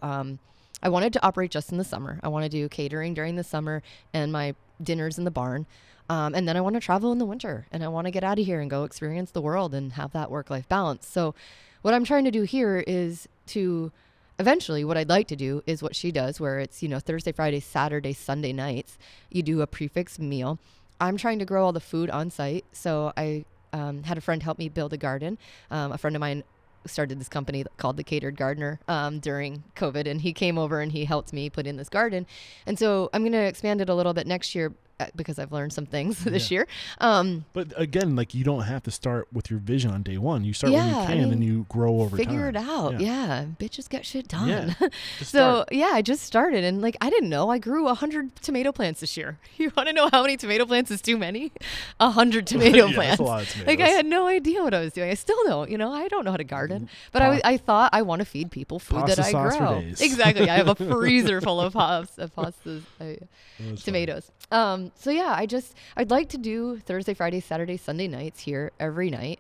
operate just in the summer. I want to do catering during the summer and my dinners in the barn. And then I want to travel in the winter, and I want to get out of here and go experience the world and have that work-life balance. So what I'm trying to do here is to eventually, what I'd like to do is what she does, where it's, Thursday, Friday, Saturday, Sunday nights, you do a prefix meal. I'm trying to grow all the food on site. So I had a friend help me build a garden. A friend of mine started this company called the Catered Gardener during COVID, and he came over and he helped me put in this garden. And so I'm going to expand it a little bit next year, because I've learned some things this year. But again, like, you don't have to start with your vision on day one. You start when you can, and then you grow over time. Figure it out. Yeah. Bitches get shit done. Yeah. So I just started, and like, I didn't know I grew 100 tomato plants this year. You want to know how many tomato plants is too many? 100 tomato plants. That's a lot of tomatoes. Like, I had no idea what I was doing. I still don't, I don't know how to garden, but I thought I want to feed people food pasta that I sauce grow. for days. Exactly. I have a freezer full of pastas, tomatoes. I'd like to do Thursday, Friday, Saturday, Sunday nights here every night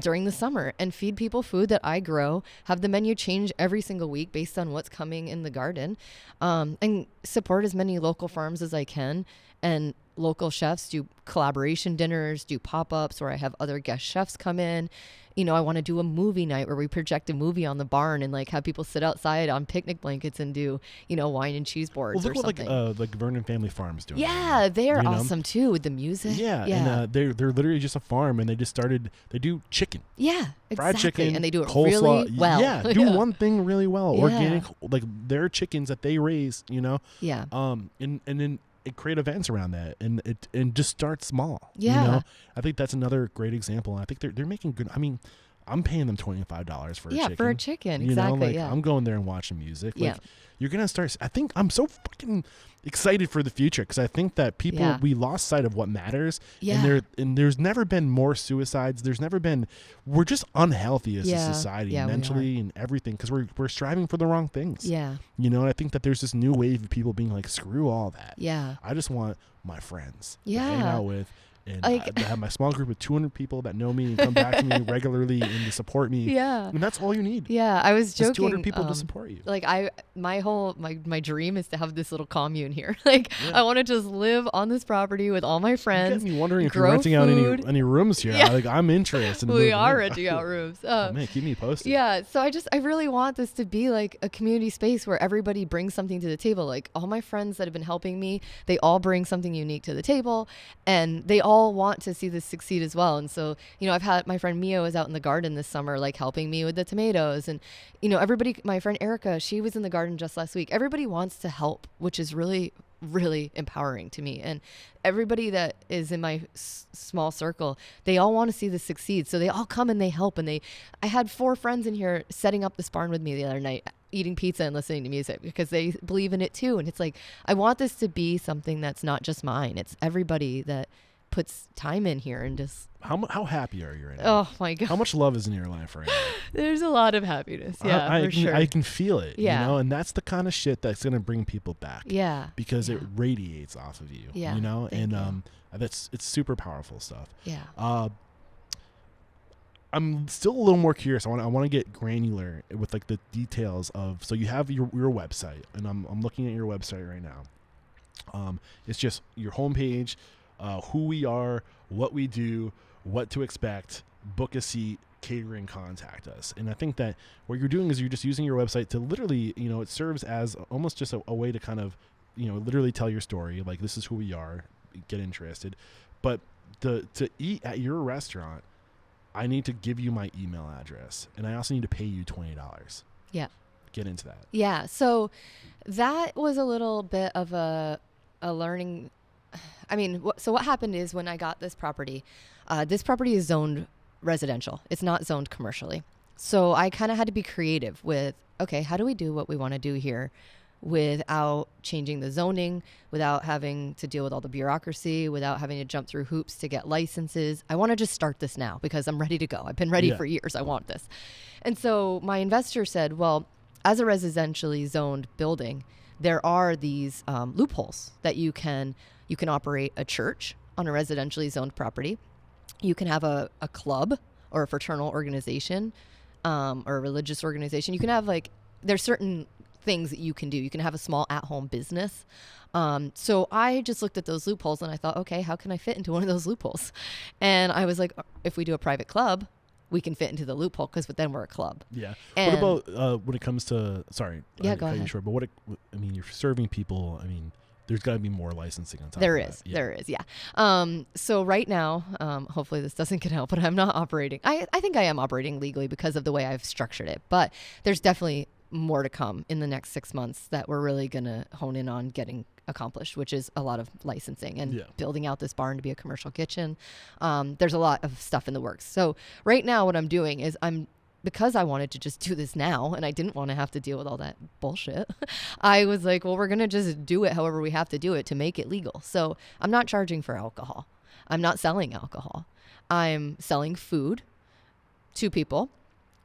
during the summer, and feed people food that I grow, have the menu change every single week based on what's coming in the garden, and support as many local farms as I can, and local chefs, do collaboration dinners, do pop-ups where I have other guest chefs come in. I want to do a movie night where we project a movie on the barn and like have people sit outside on picnic blankets and do, wine and cheese boards or something. Like Vernon Family Farms doing. Yeah, they're awesome too with the music. Yeah. And they're literally just a farm, and they do chicken. Yeah, exactly. Fried chicken, and they do it coleslaw, really well. Yeah, do one thing really well. Yeah. Organic, like their chickens that they raise, Yeah. And then create events around that, and just start small. Yeah. I think that's another great example. I think they're making good. I mean, I'm paying them $25 for a chicken. Yeah, for a chicken. Exactly. I'm going there and watching music. Yeah. Like, you're gonna start. I think I'm so fucking excited for the future, because I think that people, we lost sight of what matters. Yeah. And there's never been more suicides. We're just unhealthy as a society, mentally and everything, because we're striving for the wrong things. Yeah. And I think that there's this new wave of people being like, screw all that. Yeah. I just want my friends to hang out with. And I have my small group of 200 people that know me and come back to me regularly and to support me. Yeah. And that's all you need. Yeah. I was joking. Just 200 people to support you. Like my dream is to have this little commune here. Like, I want to just live on this property with all my friends. You get me wondering if you're renting out any rooms here. Yeah. Like, I'm interested. We are renting out rooms. Man, keep me posted. Yeah. So I really want this to be like a community space where everybody brings something to the table. Like, all my friends that have been helping me, they all bring something unique to the table, and they all want to see this succeed as well. And so, I've had my friend Mio is out in the garden this summer, like helping me with the tomatoes, and everybody, my friend Erica, she was in the garden just last week. Everybody wants to help, which is really, really empowering to me. And everybody that is in my small circle, they all want to see this succeed. So they all come and they help. And I had 4 friends in here setting up this barn with me the other night, eating pizza and listening to music, because they believe in it too. And it's like, I want this to be something that's not just mine. It's everybody that puts time in here. And just how happy are you right now? Oh my God, how much love is in your life right now? There's a lot of happiness. Sure. I can feel it. Yeah. And that's the kind of shit that's gonna bring people back. Yeah, because it radiates off of you. Yeah, it's super powerful stuff. Yeah. I'm still a little more curious. I want to get granular with like the details of. So you have your website, and I'm looking at your website right now. It's just your homepage. Who we are, what we do, what to expect, book a seat, catering, contact us. And I think that what you're doing is you're just using your website to literally, it serves as almost just a way to kind of, literally tell your story. Like, this is who we are, get interested. But to eat at your restaurant, I need to give you my email address, and I also need to pay you $20. Yeah. Get into that. Yeah. So that was a little bit of a learning. I mean, so what happened is, when I got this property is zoned residential. It's not zoned commercially. So I kind of had to be creative with, okay, how do we do what we want to do here without changing the zoning, without having to deal with all the bureaucracy, without having to jump through hoops to get licenses. I want to just start this now because I'm ready to go. I've been ready for years. I want this. And so my investor said, well, as a residentially zoned building, there are these loopholes that you can operate a church on a residentially zoned property. You can have a club or a fraternal organization or a religious organization. You can have there's certain things that you can do. You can have a small at-home business. So I just looked at those loopholes and I thought, okay, how can I fit into one of those loopholes? And I was like, if we do a private club, we can fit into the loophole because then we're a club. Yeah. And what about when it comes to, sorry. Yeah, go ahead. Short, but you're serving people. I mean, there's got to be more licensing on top there of is. that. There is, yeah. So right now, hopefully this doesn't get out, but I'm not operating. I think I am operating legally because of the way I've structured it. But there's definitely more to come in the next 6 months that we're really going to hone in on getting accomplished, which is a lot of licensing and building out this barn to be a commercial kitchen. There's a lot of stuff in the works. So right now what I'm doing is because I wanted to just do this now and I didn't want to have to deal with all that bullshit, I was like, well, we're going to just do it however we have to do it to make it legal. So I'm not charging for alcohol. I'm not selling alcohol. I'm selling food to people,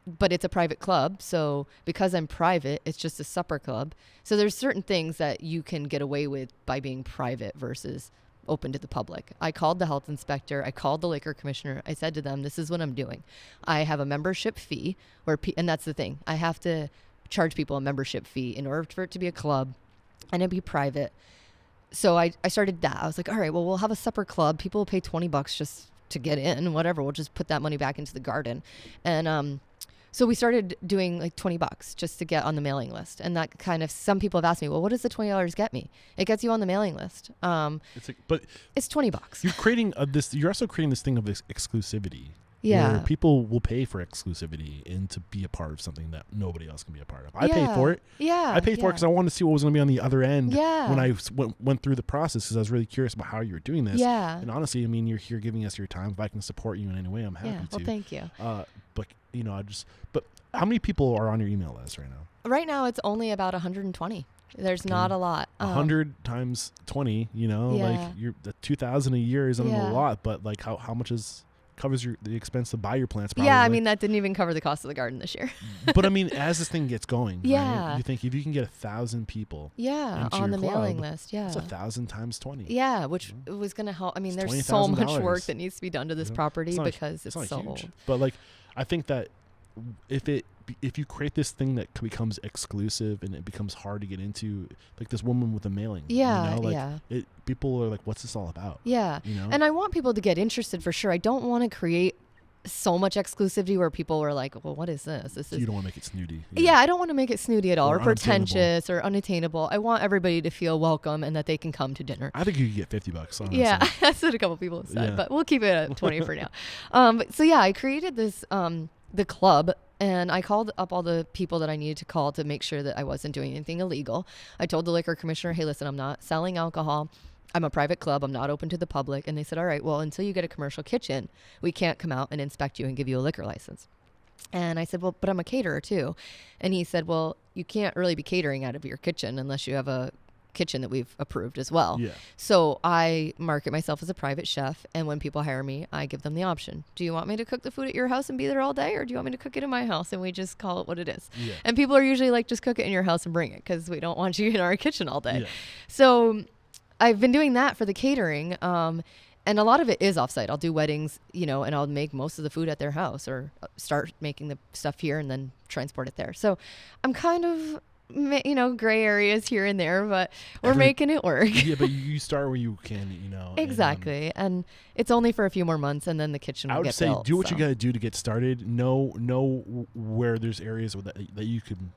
but it's a private club. So because I'm private, it's just a supper club. So there's certain things that you can get away with by being private versus open to the public. I called the health inspector. I called the liquor commissioner. I said to them, this is what I'm doing. I have a membership fee and that's the thing. I have to charge people a membership fee in order for it to be a club and it be private. So I started that. I was like, all right, well, we'll have a supper club. People will pay $20 just to get in, whatever. We'll just put that money back into the garden. And, so we started doing $20 just to get on the mailing list. And that some people have asked me, well, what does the $20 get me? It gets you on the mailing list. But it's $20. You're creating you're also creating this thing of exclusivity. Yeah. Where people will pay for exclusivity and to be a part of something that nobody else can be a part of. I paid for it. Yeah. I paid for it because I wanted to see what was going to be on the other end when I went through the process because I was really curious about how you were doing this. Yeah. And honestly, I mean, you're here giving us your time. If I can support you in any way, I'm happy to. Well, thank you. But how many people are on your email list right now? Right now, it's only about 120. There's not a lot. 100 times 20, you're 2,000 a year isn't a lot, but how much covers the expense to buy your plants? Probably. Yeah, I mean, that didn't even cover the cost of the garden this year. But I mean, as this thing gets going, right, you think if you can get 1,000 people on the mailing list, that's 1,000 times 20. Yeah, which was going to help. I mean, there's so much work that needs to be done to this property because it's so old. But I think that if you create this thing that becomes exclusive and it becomes hard to get into, like this woman with a mailing, people are like, what's this all about? Yeah. And I want people to get interested for sure. I don't want to create so much exclusivity where people were like, well, what is this? You don't want to make it snooty. Yeah, I don't want to make it snooty at all or pretentious or unattainable. I want everybody to feel welcome and that they can come to dinner. I think you could get $50. Honestly. Yeah, that's what a couple people have said, but we'll keep it at 20 for now. So yeah, I created this the club, and I called up all the people that I needed to call to make sure that I wasn't doing anything illegal. I told the liquor commissioner, hey, listen, I'm not selling alcohol. I'm a private club. I'm not open to the public. And they said, all right, well, until you get a commercial kitchen, we can't come out and inspect you and give you a liquor license. And I said, well, but I'm a caterer too. And he said, well, you can't really be catering out of your kitchen unless you have a kitchen that we've approved as well. Yeah. So I market myself as a private chef, and when people hire me, I give them the option. Do you want me to cook the food at your house and be there all day, or do you want me to cook it in my house and we just call it what it is? Yeah. And people are usually like, just cook it in your house and bring it because we don't want you in our kitchen all day. Yeah. So I've been doing that for the catering. And a lot of it is offsite. I'll do weddings, and I'll make most of the food at their house or start making the stuff here and then transport it there. So I'm kind of, gray areas here and there, but we're making it work. Yeah, but you start where you can, Exactly. And it's only for a few more months and then the kitchen will get built. I would say do what you got to do to get started. Know where there's areas that you can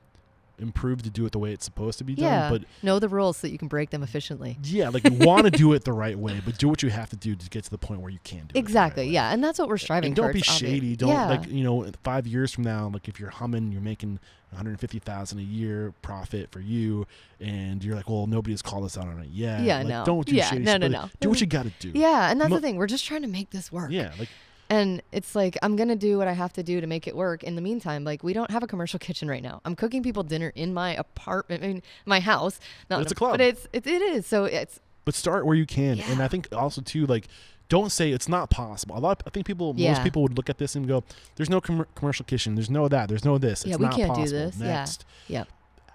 improve to do it the way it's supposed to be done. But know the rules so that you can break them efficiently. Yeah, like you want to do it the right way, but do what you have to do to get to the point where you can do exactly, it. Exactly, yeah. And that's what we're striving and don't towards. Be shady. Don't 5 years from now, like if you're making $150,000 a year profit for you, and you're like, well, nobody has called us out on it yet. Yeah, like, no. Don't do shady. No. Do what you got to do. Yeah, and that's the thing. We're just trying to make this work. Yeah, like And it's like, I'm going to do what I have to do to make it work. In the meantime, like, we don't have a commercial kitchen right now. I'm cooking people dinner in my apartment, in my house. But it's a club. But it is. So it's. But start where you can. Yeah. And I think also too, like, don't say it's not possible. I think most people would look at this and go, there's no commercial kitchen. There's no that. There's no this. It's we not can't possible. do this. Next. Yeah.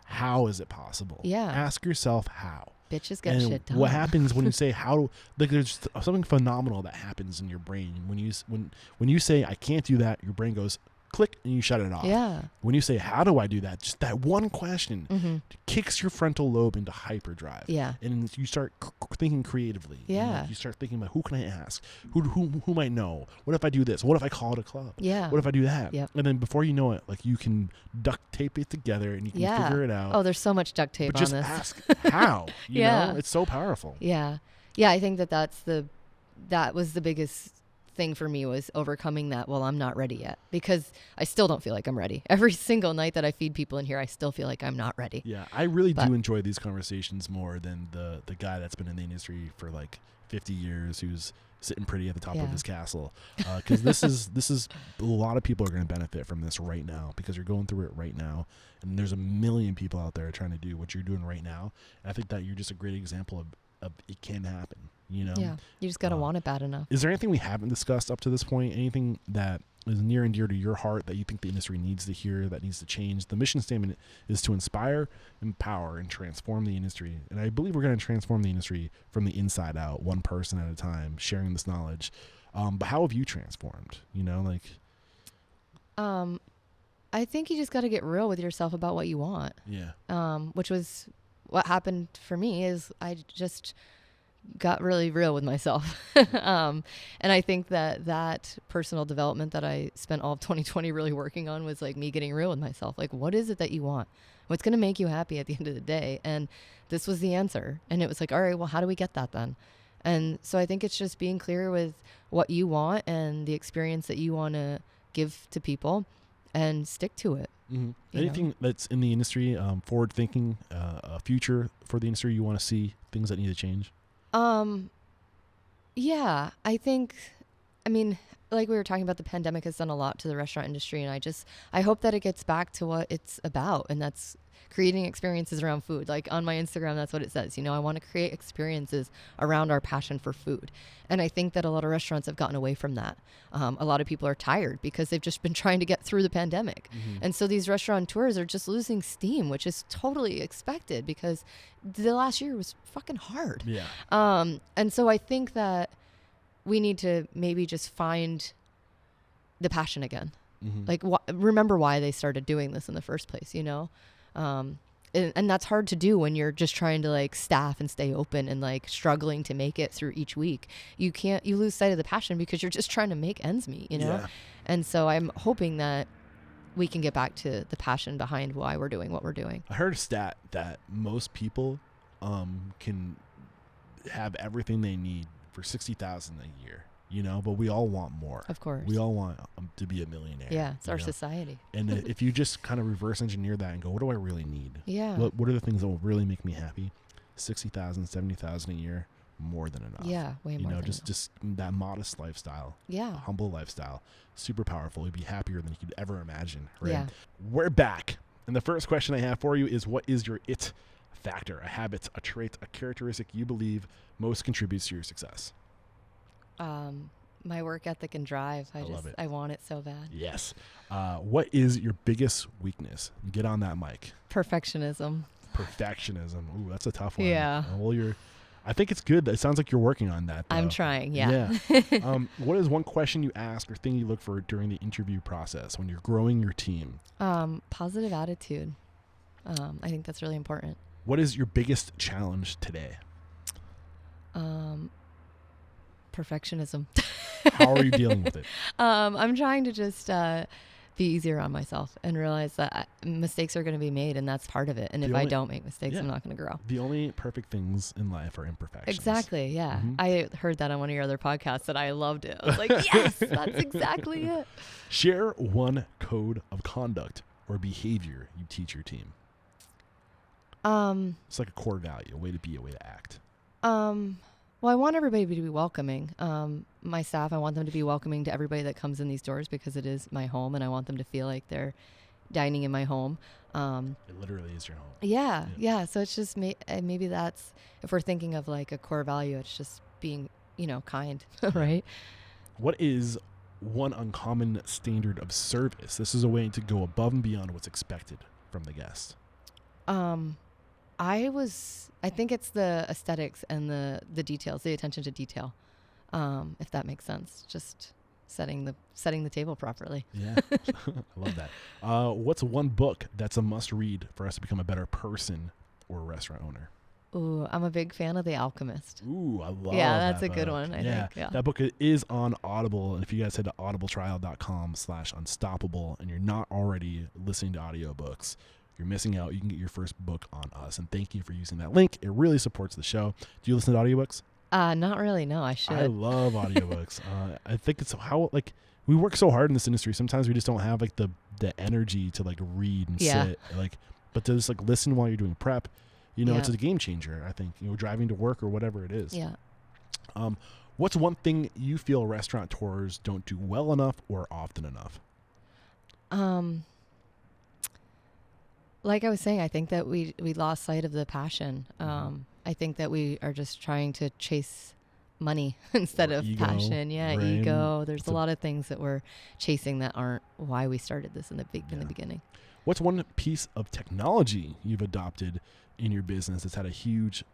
How is it possible? Yeah. Ask yourself how. Bitches get shit done. What happens when you say how? Like, there's something phenomenal that happens in your brain when you say I can't do that. Your brain goes click and you shut it off. Yeah. When you say how do I do that? Just that one question kicks your frontal lobe into hyperdrive. Yeah. And you start thinking creatively. Yeah. You start thinking about who can I ask? Who might know? What if I do this? What if I call it a club? Yeah. What if I do that? Yep. And then before you know it, like, you can duct tape it together and you can figure it out. Oh, there's so much duct tape but on just this. ask how. You know, it's so powerful. Yeah. Yeah, I think that was the biggest thing for me, was overcoming that. Well, I'm not ready yet, because I still don't feel like I'm ready. Every single night that I feed people in here, I still feel like I'm not ready. Yeah, I really do enjoy these conversations more than the guy that's been in the industry for like 50 years who's sitting pretty at the top of his castle. Because this is a lot of people are going to benefit from this right now, because you're going through it right now, and there's a million people out there trying to do what you're doing right now. And I think that you're just a great example of it can happen. You know? Yeah, you just got to want it bad enough. Is there anything we haven't discussed up to this point? Anything that is near and dear to your heart that you think the industry needs to hear, that needs to change? The mission statement is to inspire, empower, and transform the industry. And I believe we're going to transform the industry from the inside out, one person at a time, sharing this knowledge. But how have you transformed? You know, like... I think you just got to get real with yourself about what you want. Yeah. Which was what happened for me, is I just got really real with myself. And I think that personal development that I spent all of 2020 really working on was like me getting real with myself. Like, what is it that you want? What's going to make you happy at the end of the day? And this was the answer. And it was like, all right, well, how do we get that then? And so I think it's just being clear with what you want and the experience that you want to give to people, and stick to it. Mm-hmm. Anything that's in the industry, forward thinking, a future for the industry you want to see, things that need to change? Yeah, I mean, like we were talking about, the pandemic has done a lot to the restaurant industry, and I hope that it gets back to what it's about, and that's creating experiences around food. Like on my Instagram, that's what it says. You know, I want to create experiences around our passion for food. And I think that a lot of restaurants have gotten away from that. A lot of people are tired because they've just been trying to get through the pandemic. Mm-hmm. And so these restaurateurs are just losing steam, which is totally expected, because the last year was fucking hard. Yeah. And so I think that we need to maybe just find the passion again. Mm-hmm. Like, remember why they started doing this in the first place, you know? And that's hard to do when you're just trying to like staff and stay open and like struggling to make it through each week. You lose sight of the passion because you're just trying to make ends meet, you know? Yeah. And so I'm hoping that we can get back to the passion behind why we're doing what we're doing. I heard a stat that most people can have everything they need for $60,000 a year. You know, but we all want more. Of course. We all want to be a millionaire. Yeah, it's our society. And if you just kind of reverse engineer that and go, what do I really need? Yeah. What are the things that will really make me happy? $60,000, $70,000 a year, more than enough. Yeah, way more. You know, just that modest lifestyle. Yeah. Humble lifestyle. Super powerful. You'd be happier than you could ever imagine. Right? Yeah. We're back. And the first question I have for you is, what is your it factor? A habit, a trait, a characteristic you believe most contributes to your success? My work ethic and drive. I love it. I want it so bad. Yes. What is your biggest weakness? Get on that mic. Perfectionism. Ooh, that's a tough one. Yeah. Well, I think it's good. It sounds like you're working on that, though. I'm trying. Yeah. What is one question you ask or thing you look for during the interview process when you're growing your team? Positive attitude. I think that's really important. What is your biggest challenge today? Perfectionism. How are you dealing with it? I'm trying to just be easier on myself and realize that mistakes are going to be made, and that's part of it. And if I don't make mistakes, I'm not going to grow. The only perfect things in life are imperfections. Exactly. Yeah. Mm-hmm. I heard that on one of your other podcasts, and I loved it. I was like, yes, that's exactly it. Share one code of conduct or behavior you teach your team. It's like a core value, a way to be, a way to act. Well, I want everybody to be welcoming. My staff, I want them to be welcoming to everybody that comes in these doors because it is my home, and I want them to feel like they're dining in my home. It literally is your home. Yeah. So it's just maybe that's, if we're thinking of like a core value, it's just being, kind, right? What is one uncommon standard of service? This is a way to go above and beyond what's expected from the guest. I think it's the aesthetics and the details, the attention to detail, if that makes sense. Just setting the table properly. Yeah, I love that. What's one book that's a must read for us to become a better person or a restaurant owner? Ooh, I'm a big fan of The Alchemist. Ooh, I love Yeah, that that's a good book. one, I think. Yeah. That book is on Audible. And if you guys head to audibletrial.com/unstoppable and you're not already listening to audiobooks, you're missing out. You can get your first book on us. And thank you for using that link. It really supports the show. Do you listen to audiobooks? Not really. No, I should. I love audiobooks. I think it's how, like, we work so hard in this industry. Sometimes we just don't have like the energy to like read and sit, like, but to just like listen while you're doing prep. It's a game changer, I think, driving to work or whatever it is. Yeah. What's one thing you feel restaurateurs don't do well enough or often enough? Like I was saying, I think that we lost sight of the passion. I think that we are just trying to chase money instead of ego, passion. Yeah, right? ego. There's a lot of things that we're chasing that aren't why we started this in the beginning. What's one piece of technology you've adopted in your business that's had a huge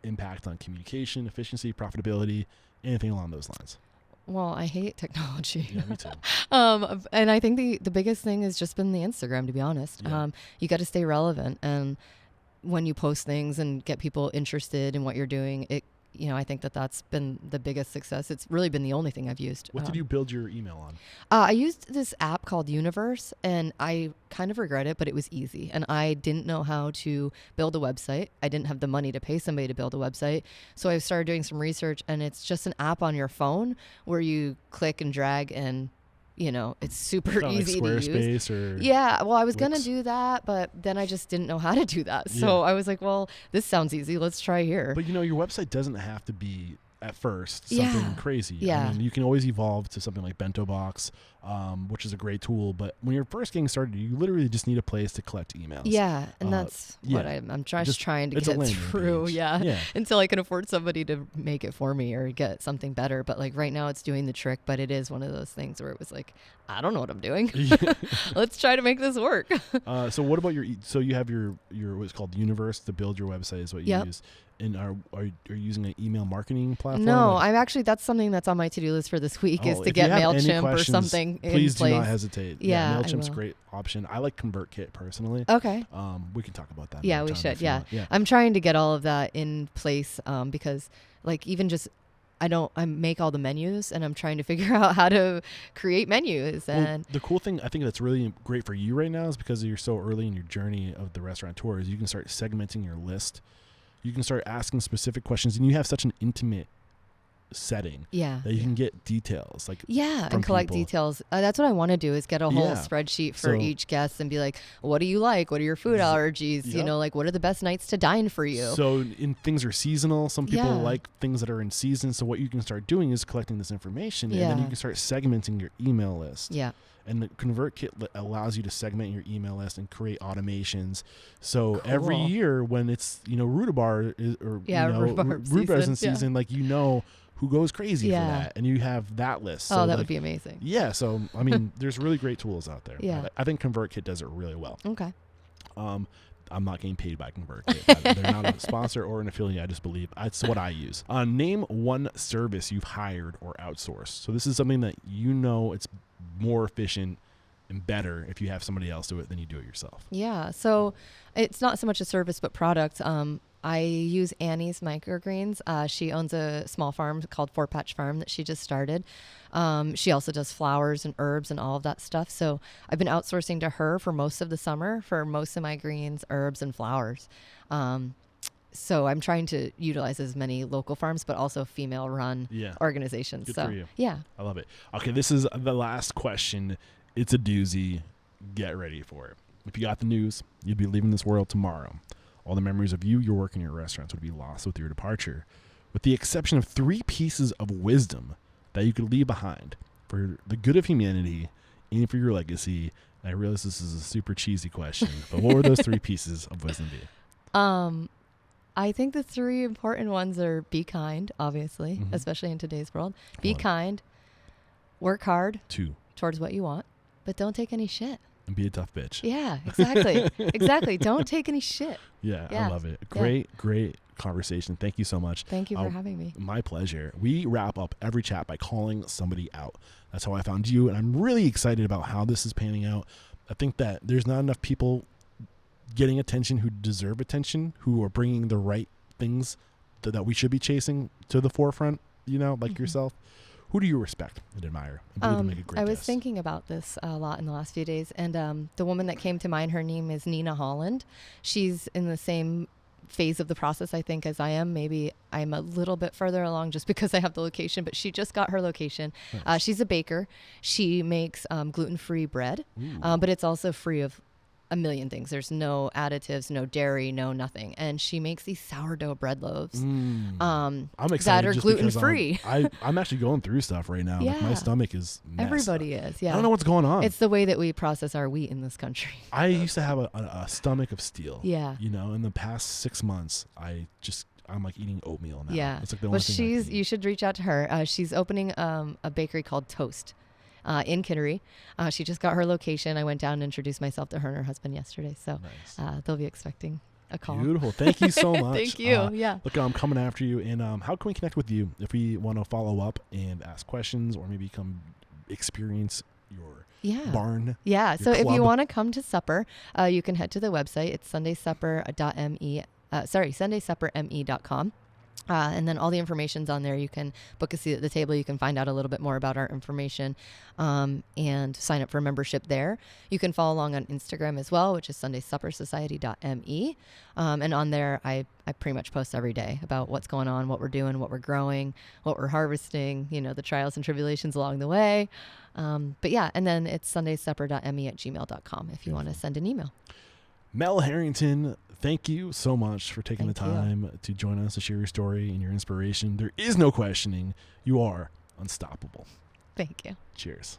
impact on communication, efficiency, profitability, anything along those lines? Well, I hate technology. Yeah, me too. And I think the biggest thing has just been the Instagram, to be honest. Yeah. You got to stay relevant. And when you post things and get people interested in what you're doing, I think that's been the biggest success. It's really been the only thing I've used. What did you build your email on? I used this app called Universe, and I kind of regret it, but it was easy. And I didn't know how to build a website. I didn't have the money to pay somebody to build a website. So I started doing some research, and it's just an app on your phone where you click and drag, and it's super easy to use. Yeah, well, I was going to do that, but then I just didn't know how to do that. So I was like, well, this sounds easy. Let's try here. But your website doesn't have to be at first something crazy. Yeah. I mean, you can always evolve to something like Bento Box, which is a great tool. But when you're first getting started, you literally just need a place to collect emails. Yeah, and that's what I'm just trying to get through. Yeah, until I can afford somebody to make it for me or get something better. But like right now, it's doing the trick. But it is one of those things where it was like, I don't know what I'm doing. Let's try to make this work. So what about so you have your what's called Universe to build your website is what you use. And are you using an email marketing platform? No, I'm actually, that's something that's on my to-do list for this week is to get MailChimp or something in place. Please do not hesitate. Yeah, MailChimp's a great option. I like ConvertKit personally. Okay. We can talk about that. Yeah, we should. Yeah. I'm trying to get all of that in place because like even just I make all the menus and I'm trying to figure out how to create menus. And the cool thing I think that's really great for you right now is because you're so early in your journey of the restaurateur is you can start segmenting your list. You can start asking specific questions, and you have such an intimate setting that you can get details and collect details. That's what I want to do is get a whole spreadsheet for each guest and be like, what do you like? What are your food allergies? Like what are the best nights to dine for you? So things are seasonal. Some people like things that are in season. So what you can start doing is collecting this information and then you can start segmenting your email list. Yeah. And the ConvertKit allows you to segment your email list and create automations. So every year when it's, rhubarb in season, like, who goes crazy for that. And you have that list. So that would be amazing. Yeah. So, I mean, there's really great tools out there. Yeah. I think ConvertKit does it really well. Okay. I'm not getting paid by ConvertKit. They're not a sponsor or an affiliate. I just believe that's what I use. Name one service you've hired or outsourced. So this is something that it's more efficient and better if you have somebody else do it than you do it yourself. Yeah. So it's not so much a service, but product. I use Annie's microgreens. She owns a small farm called Four Patch Farm that she just started. She also does flowers and herbs and all of that stuff. So I've been outsourcing to her for most of the summer for most of my greens, herbs, and flowers. So I'm trying to utilize as many local farms, but also female-run organizations. Good so for you. Yeah. I love it. Okay, this is the last question. It's a doozy. Get ready for it. If you got the news, you'd be leaving this world tomorrow. All the memories of your work in your restaurants would be lost with your departure. with the exception of 3 pieces of wisdom that you could leave behind for the good of humanity and for your legacy. I realize this is a super cheesy question, but what were those 3 pieces of wisdom be? I think the 3 important ones are be kind, obviously, especially in today's world. Be kind, work hard 2, towards what you want, but don't take any shit. and be a tough bitch. Yeah, exactly. Exactly. Don't take any shit. Yeah, I love it. Great conversation. Thank you so much. Thank you for having me. My pleasure. We wrap up every chat by calling somebody out. That's how I found you, and I'm really excited about how this is panning out. I think that there's not enough people getting attention who deserve attention, who are bringing the right things that we should be chasing to the forefront, like yourself. Who do you respect and admire and believe will make a great I was guest? thinking about this a lot in the last few days, and the woman that came to mind, her name is Nina Holland. She's in the same phase of the process, I think, as I am. Maybe I'm a little bit further along just because I have the location, but she just got her location. Nice. She's a baker. She makes gluten-free bread, but it's also free of a million things. There's no additives, no dairy, no nothing. And she makes these sourdough bread loaves I'm excited that are just gluten-free. I'm actually going through stuff right now. Like my stomach is messed. Everybody is, yeah. I don't know what's going on. It's the way that we process our wheat in this country. I used to have a stomach of steel. Yeah. In the past 6 months, I'm like eating oatmeal now. Yeah. It's like the only thing I can eat. You should reach out to her. She's opening a bakery called Toast in Kittery. She just got her location. I went down and introduced myself to her and her husband yesterday. So Nice. they'll be expecting a call. Beautiful. Thank you so much. Thank you. Look, I'm coming after you. And how can we connect with you if we want to follow up and ask questions or maybe come experience your barn? Yeah. So if club? you want to come to supper, you can head to the website. It's sundaysupperme.com. And then all the information's on there. You can book a seat at the table. You can find out a little bit more about our information and sign up for membership there. You can follow along on Instagram as well, which is sundaysuppersociety.me. And on there, I pretty much post every day about what's going on, what we're doing, what we're growing, what we're harvesting, the trials and tribulations along the way. But yeah, and then it's sundaysupper.me@gmail.com if you want to send an email. Mel Harrington, thank you so much for taking the time to join us to share your story and your inspiration. There is no questioning. You are unstoppable. Thank you. Cheers.